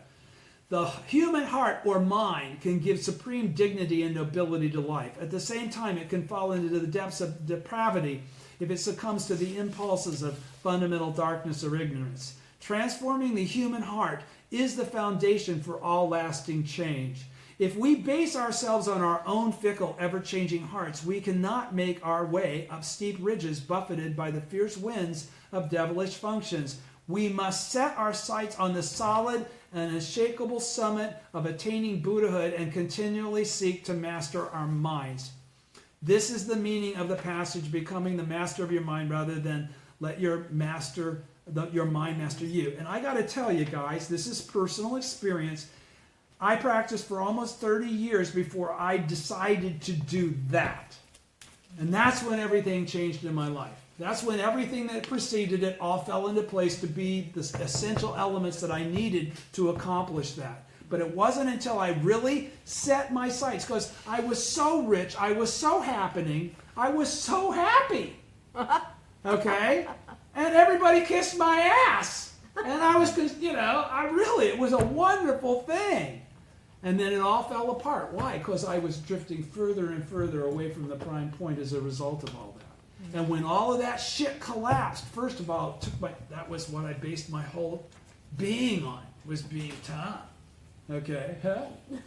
Speaker 1: The human heart or mind can give supreme dignity and nobility to life. At the same time, it can fall into the depths of depravity if it succumbs to the impulses of fundamental darkness or ignorance. Transforming the human heart is the foundation for all lasting change. If we base ourselves on our own fickle, ever-changing hearts, we cannot make our way up steep ridges buffeted by the fierce winds of devilish functions. We must set our sights on the solid and unshakable summit of attaining Buddhahood and continually seek to master our minds. This is the meaning of the passage, becoming the master of your mind rather than let your mind master you. And I got to tell you guys, this is personal experience. I practiced for almost 30 years before I decided to do that. And that's when everything changed in my life. That's when everything that preceded it all fell into place to be the essential elements that I needed to accomplish that. But it wasn't until I really set my sights, because I was so rich, I was so happening, I was so happy. Okay? And everybody kissed my ass. And I was, it was a wonderful thing. And then it all fell apart. Why? Because I was drifting further and further away from the prime point as a result of all that. And when all of that shit collapsed, first of all, that was what I based my whole being on, was being Tom. Okay?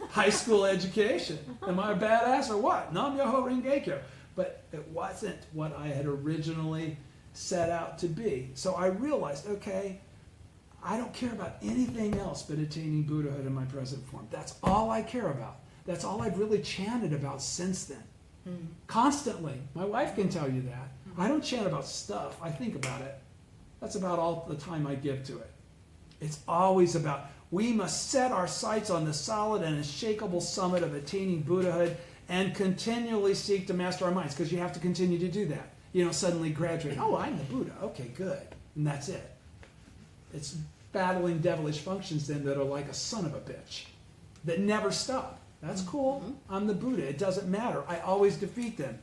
Speaker 1: High school education. Am I a badass or what? Nam Myoho Renge-kyo. But it wasn't what I had originally set out to be. So I realized, okay, I don't care about anything else but attaining Buddhahood in my present form. That's all I care about. That's all I've really chanted about since then. Constantly. My wife can tell you that. I don't chant about stuff. I think about it. That's about all the time I give to it. It's always about, we must set our sights on the solid and unshakable summit of attaining Buddhahood and continually seek to master our minds, because you have to continue to do that. You don't suddenly graduate, oh, I'm the Buddha. Okay, good. And that's it. It's battling devilish functions then that are like a son of a bitch, that never stop. That's cool. I'm the Buddha. It doesn't matter. I always defeat them.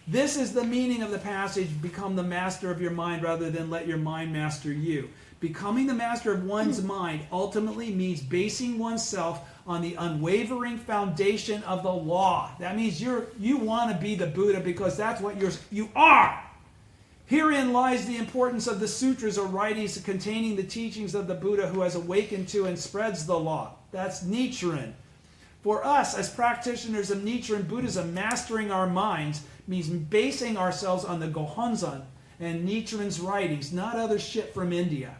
Speaker 1: This is the meaning of the passage, become the master of your mind rather than let your mind master you. Becoming the master of one's mind ultimately means basing oneself on the unwavering foundation of the law. That means you want to be the Buddha because that's what you are. Herein lies the importance of the sutras or writings containing the teachings of the Buddha who has awakened to and spreads the law. That's Nichiren. For us, as practitioners of Nichiren Buddhism, mastering our minds means basing ourselves on the Gohonzon and Nichiren's writings, not other shit from India.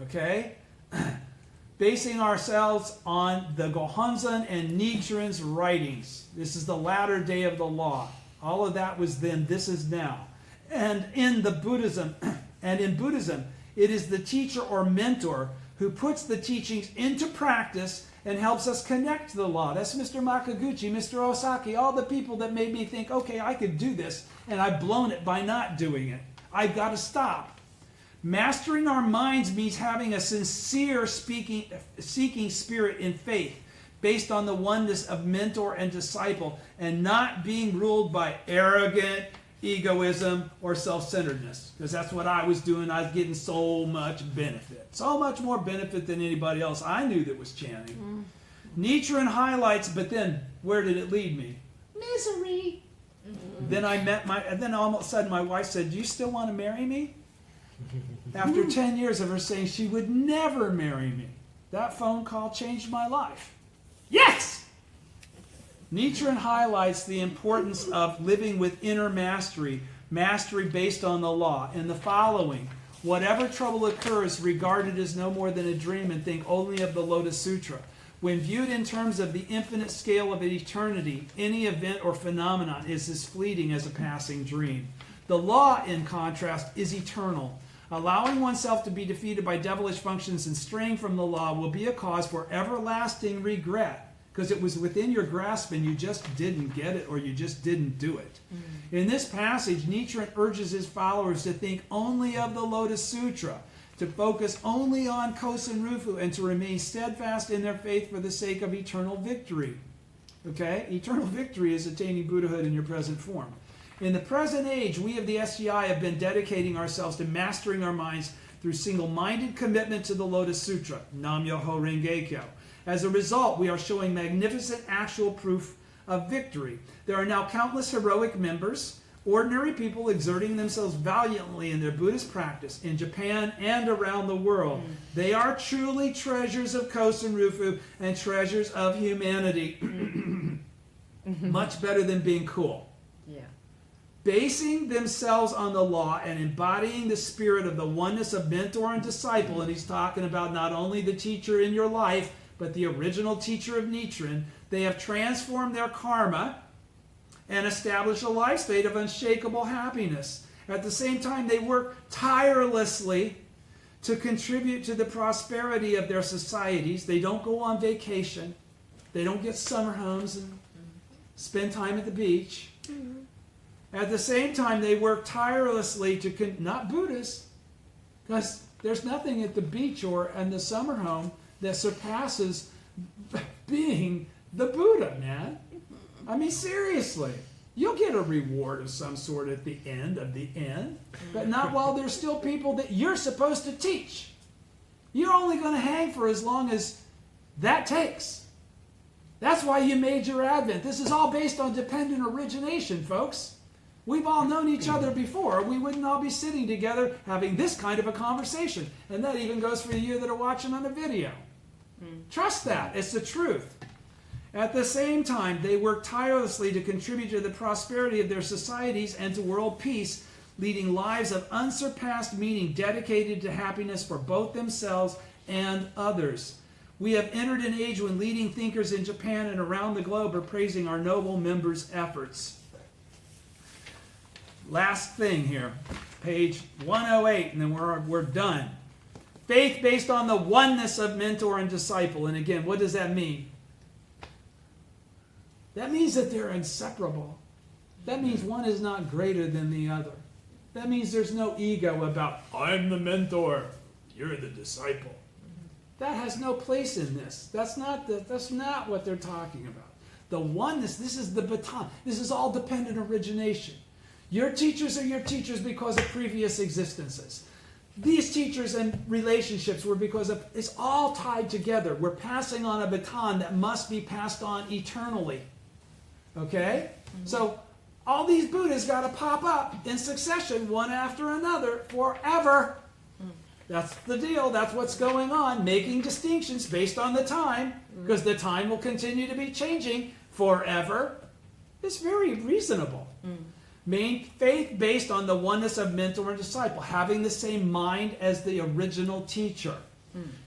Speaker 1: Okay? Basing ourselves on the Gohonzon and Nichiren's writings. This is the latter day of the law. All of that was then, this is now. And in Buddhism, it is the teacher or mentor who puts the teachings into practice and helps us connect to the law. That's Mr. Makaguchi, Mr. Osaki, all the people that made me think, okay, I could do this, and I've blown it by not doing it. I've got to stop. Mastering our minds means having a sincere seeking spirit in faith, based on the oneness of mentor and disciple, and not being ruled by arrogant egoism or self-centeredness. Because that's what I was doing. I was getting so much benefit. So much more benefit than anybody else I knew that was chanting. Nichiren highlights, but then where did it lead me? Misery. Then then all of a sudden my wife said, do you still want to marry me? After 10 years of her saying she would never marry me. That phone call changed my life. Yes! Nichiren highlights the importance of living with inner mastery based on the law, in the following: whatever trouble occurs, regard it as no more than a dream and think only of the Lotus Sutra. When viewed in terms of the infinite scale of eternity, any event or phenomenon is as fleeting as a passing dream. The law, in contrast, is eternal. Allowing oneself to be defeated by devilish functions and straying from the law will be a cause for everlasting regret, because it was within your grasp and you just didn't get it, or you just didn't do it. In this passage, Nichiren urges his followers to think only of the Lotus Sutra, to focus only on Kosen Rufu, and to remain steadfast in their faith for the sake of eternal victory. Okay? Eternal victory is attaining Buddhahood in your present form. In the present age, we of the SGI have been dedicating ourselves to mastering our minds through single-minded commitment to the Lotus Sutra, Nam Myoho Renge-kyo. As a result, we are showing magnificent actual proof of victory. There are now countless heroic members, ordinary people exerting themselves valiantly in their Buddhist practice in Japan and around the world. They are truly treasures of Kosen Rufu and treasures of humanity. Much better than being cool.
Speaker 3: Yeah.
Speaker 1: Basing themselves on the law and embodying the spirit of the oneness of mentor and disciple, and he's talking about not only the teacher in your life, but the original teacher of Nichiren, they have transformed their karma and established a life state of unshakable happiness. At the same time, they work tirelessly to contribute to the prosperity of their societies. They don't go on vacation. They don't get summer homes and spend time at the beach. At the same time, they work tirelessly to, not Buddhists, because there's nothing at the beach or in the summer home that surpasses being the Buddha, man. I mean, seriously. You'll get a reward of some sort at the end of the end, but not while there's still people that you're supposed to teach. You're only going to hang for as long as that takes. That's why you made your Advent. This is all based on dependent origination, folks. We've all known each other before. We wouldn't all be sitting together having this kind of a conversation. And that even goes for you that are watching on the video. Trust that. It's the truth. At the same time, they work tirelessly to contribute to the prosperity of their societies and to world peace, leading lives of unsurpassed meaning dedicated to happiness for both themselves and others. We have entered an age when leading thinkers in Japan and around the globe are praising our noble members' efforts. Last thing here, page 108, and then we're done. Faith based on the oneness of mentor and disciple. And again, what does that mean? That means that they're inseparable. That means one is not greater than the other. That means there's no ego about, I'm the mentor, you're the disciple. That has no place in this. That's not what they're talking about. The oneness, this is the baton. This is all dependent origination. Your teachers are your teachers because of previous existences. These teachers and relationships were because of, it's all tied together. We're passing on a baton that must be passed on eternally. Okay? So all these Buddhas got to pop up in succession, one after another, forever. That's the deal. That's what's going on. Making distinctions based on the time, because the time will continue to be changing forever. It's very reasonable. Main faith based on the oneness of mentor and disciple, having the same mind as the original teacher.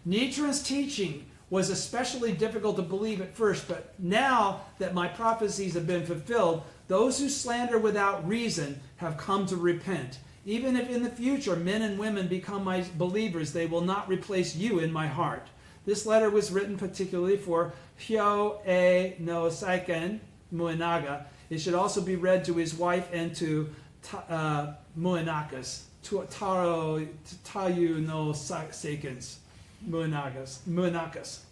Speaker 1: Nichiren's teaching was especially difficult to believe at first, but now that my prophecies have been fulfilled, those who slander without reason have come to repent. Even if in the future men and women become my believers, they will not replace you in my heart. This letter was written particularly for Hyo-e no Seiken Muenaga. It should also be read to his wife and to Muenakas, Tayu no Seiken's Muenaka's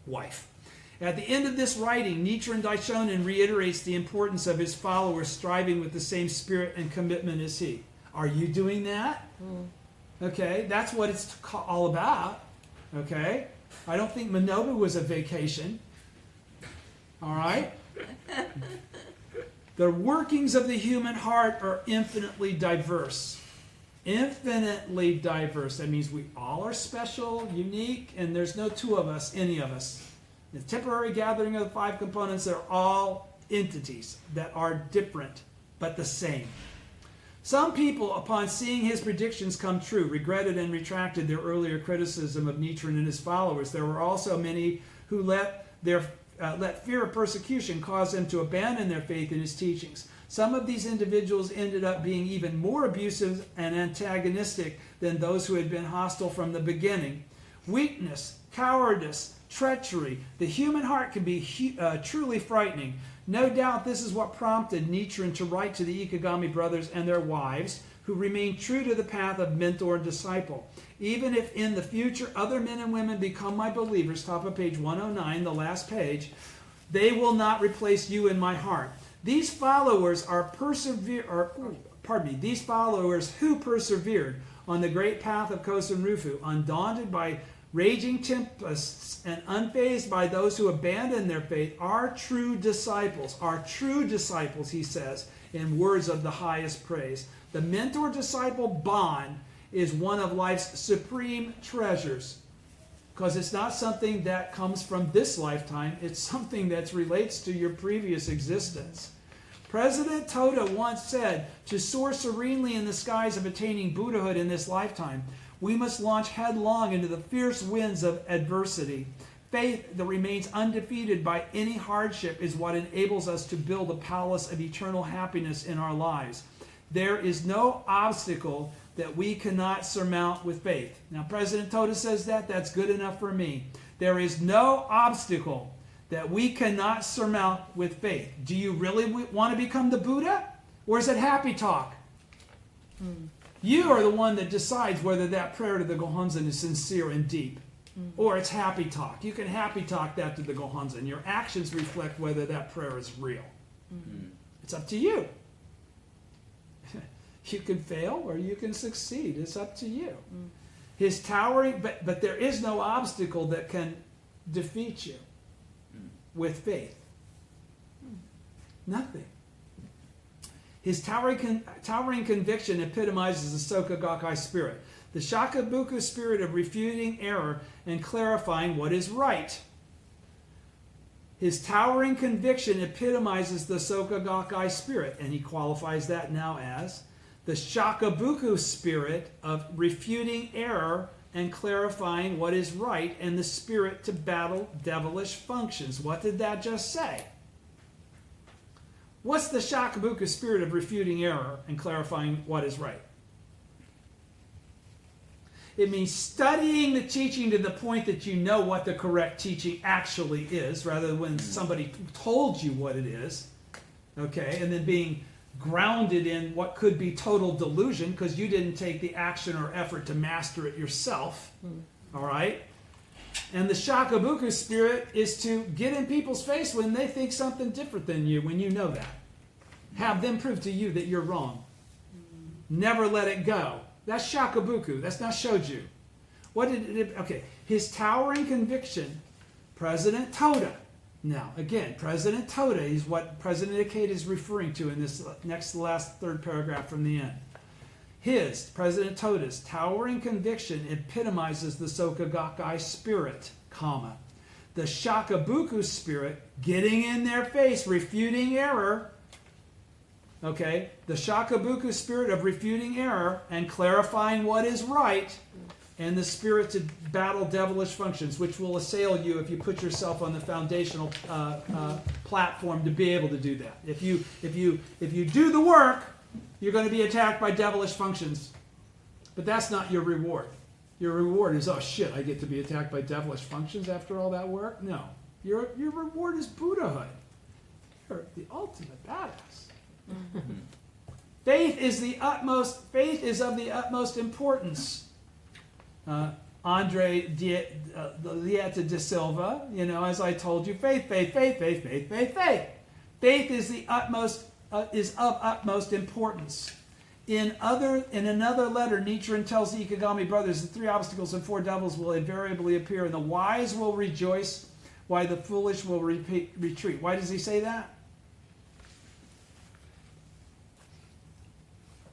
Speaker 1: wife. At the end of this writing, Nichiren Daishonin reiterates the importance of his followers striving with the same spirit and commitment as he. Are you doing that? Okay, that's what it's all about. Okay, I don't think Manobu was a vacation. All right? The workings of the human heart are infinitely diverse. Infinitely diverse. That means we all are special, unique, and there's no two of us, any of us. The temporary gathering of the five components are all entities that are different, but the same. Some people, upon seeing his predictions come true, regretted and retracted their earlier criticism of Nichiren and his followers. There were also many who let fear of persecution cause them to abandon their faith in his teachings. Some of these individuals ended up being even more abusive and antagonistic than those who had been hostile from the beginning. Weakness, cowardice, treachery. The human heart can be truly frightening. No doubt this is what prompted Nichiren to write to the Ikegami brothers and their wives, who remain true to the path of mentor and disciple. Even if in the future other men and women become my believers, top of page 109, the last page, they will not replace you in my heart. These followers these followers who persevered on the great path of Kosen Rufu, undaunted by raging tempests and unfazed by those who abandon their faith, are true disciples, he says, in words of the highest praise. The mentor-disciple bond is one of life's supreme treasures, because it's not something that comes from this lifetime, it's something that relates to your previous existence. President Toda once said, to soar serenely in the skies of attaining Buddhahood in this lifetime, we must launch headlong into the fierce winds of adversity. Faith that remains undefeated by any hardship is what enables us to build a palace of eternal happiness in our lives. There is no obstacle that we cannot surmount with faith. Now, President Toda says that. That's good enough for me. There is no obstacle that we cannot surmount with faith. Do you really want to become the Buddha? Or is it happy talk? You are the one that decides whether that prayer to the Gohonzon is sincere and deep. Or it's happy talk. You can happy talk that to the Gohonzon. Your actions reflect whether that prayer is real. It's up to you. You can fail or you can succeed. It's up to you. His towering, but there is no obstacle that can defeat you with faith. Nothing. His towering conviction epitomizes the Soka Gakkai spirit, the Shakabuku spirit of refuting error and clarifying what is right. His towering conviction epitomizes the Soka Gakkai spirit, and he qualifies that now as the Shakabuku spirit of refuting error and clarifying what is right, and the spirit to battle devilish functions. What did that just say? What's the Shakabuku spirit of refuting error and clarifying what is right? It means studying the teaching to the point that you know what the correct teaching actually is, rather than when somebody told you what it is. Okay, and then being grounded in what could be total delusion because you didn't take the action or effort to master it yourself. All right? And the Shakabuku spirit is to get in people's face when they think something different than you, when you know that. Have them prove to you that you're wrong. Never let it go. That's Shakabuku. That's not Shoju. What did it? Okay. His towering conviction, President Toda. Now, again, President Toda is what President Ikeda is referring to in this last third paragraph from the end. His, President Toda's, towering conviction epitomizes the Soka Gakkai spirit, comma. The Shakabuku spirit, getting in their face, refuting error. Okay, the Shakabuku spirit of refuting error and clarifying what is right, and the spirit to battle devilish functions, which will assail you if you put yourself on the foundational platform to be able to do that. If you do the work, you're going to be attacked by devilish functions. But that's not your reward. Your reward is, oh shit, I get to be attacked by devilish functions after all that work? No. Your reward is Buddhahood. You're the ultimate badass. Faith is of the utmost importance. Andre Lieta de Silva, as I told you, faith. Faith is of utmost importance. In another letter, Nichiren tells the Ikegami brothers the 3 obstacles and 4 devils will invariably appear, and the wise will rejoice, while the foolish will retreat. Why does he say that?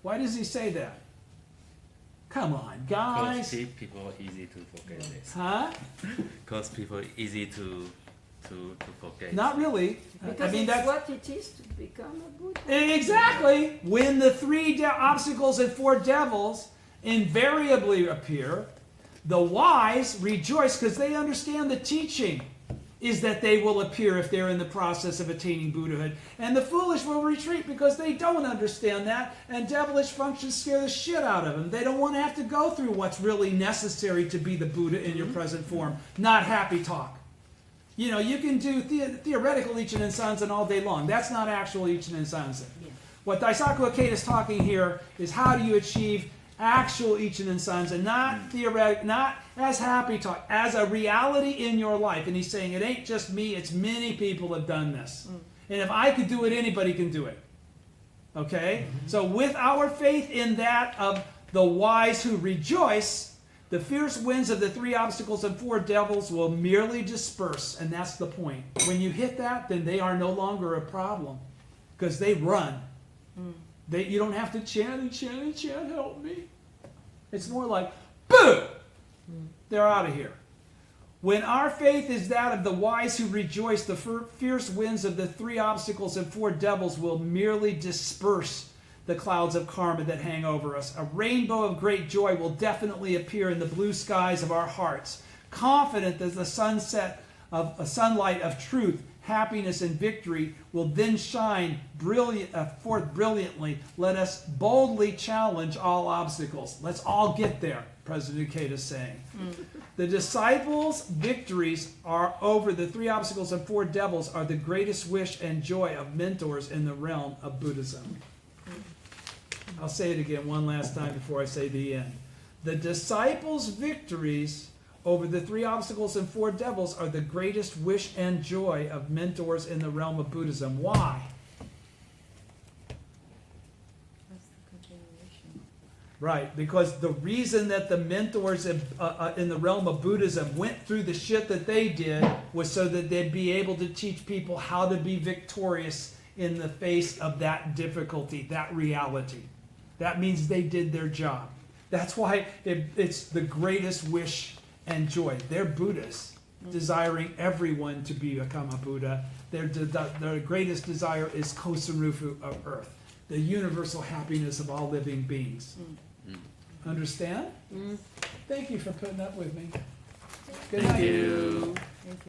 Speaker 1: Why does he say that? Come on, guys.
Speaker 4: Because people are easy to forget this.
Speaker 1: Huh?
Speaker 4: Because people are easy to forget.
Speaker 1: Not really.
Speaker 2: Because it's what it is to become a Buddha.
Speaker 1: Exactly. When the 3 obstacles and 4 devils invariably appear, the wise rejoice because they understand the teaching is that they will appear if they're in the process of attaining Buddhahood. And the foolish will retreat because they don't understand that, and devilish functions scare the shit out of them. They don't want to have to go through what's really necessary to be the Buddha in your present form, not happy talk. You can do theoretical Ichinen Sanzen all day long. That's not actual Ichinen Sanzen. Yeah. What Daisaku Ikeda is talking here is how do you achieve actual Ichinen Sanzen, not theoretic, not as happy talk, as a reality in your life. And he's saying it ain't just me, it's many people have done this. And if I could do it, anybody can do it. Okay? So with our faith in that of the wise who rejoice, the fierce winds of the 3 obstacles and 4 devils will merely disperse. And that's the point. When you hit that, then they are no longer a problem. Because they run. You don't have to chant and chant and chant, help me. It's more like, boo! They're out of here. When our faith is that of the wise who rejoice, the fierce winds of the 3 obstacles and 4 devils will merely disperse the clouds of karma that hang over us. A rainbow of great joy will definitely appear in the blue skies of our hearts, confident that the sunlight of truth, happiness, and victory will then shine forth brilliantly. Let us boldly challenge all obstacles. Let's all get there, President Ikeda is saying. The disciples' victories are over the 3 obstacles and 4 devils are the greatest wish and joy of mentors in the realm of Buddhism. I'll say it again one last time before I say the end. The disciples' victories over the 3 obstacles and 4 devils are the greatest wish and joy of mentors in the realm of Buddhism. Why?
Speaker 3: That's the continuation.
Speaker 1: Right, because the reason that the mentors in the realm of Buddhism went through the shit that they did was so that they'd be able to teach people how to be victorious in the face of that difficulty, that reality. That means they did their job. That's why it's the greatest wish and joy. They're Buddhists, desiring everyone to become a Buddha. Their greatest desire is Kosarufu of earth, the universal happiness of all living beings. Understand? Thank you for putting up with me. Good night.
Speaker 4: Thank you.
Speaker 3: Thank you.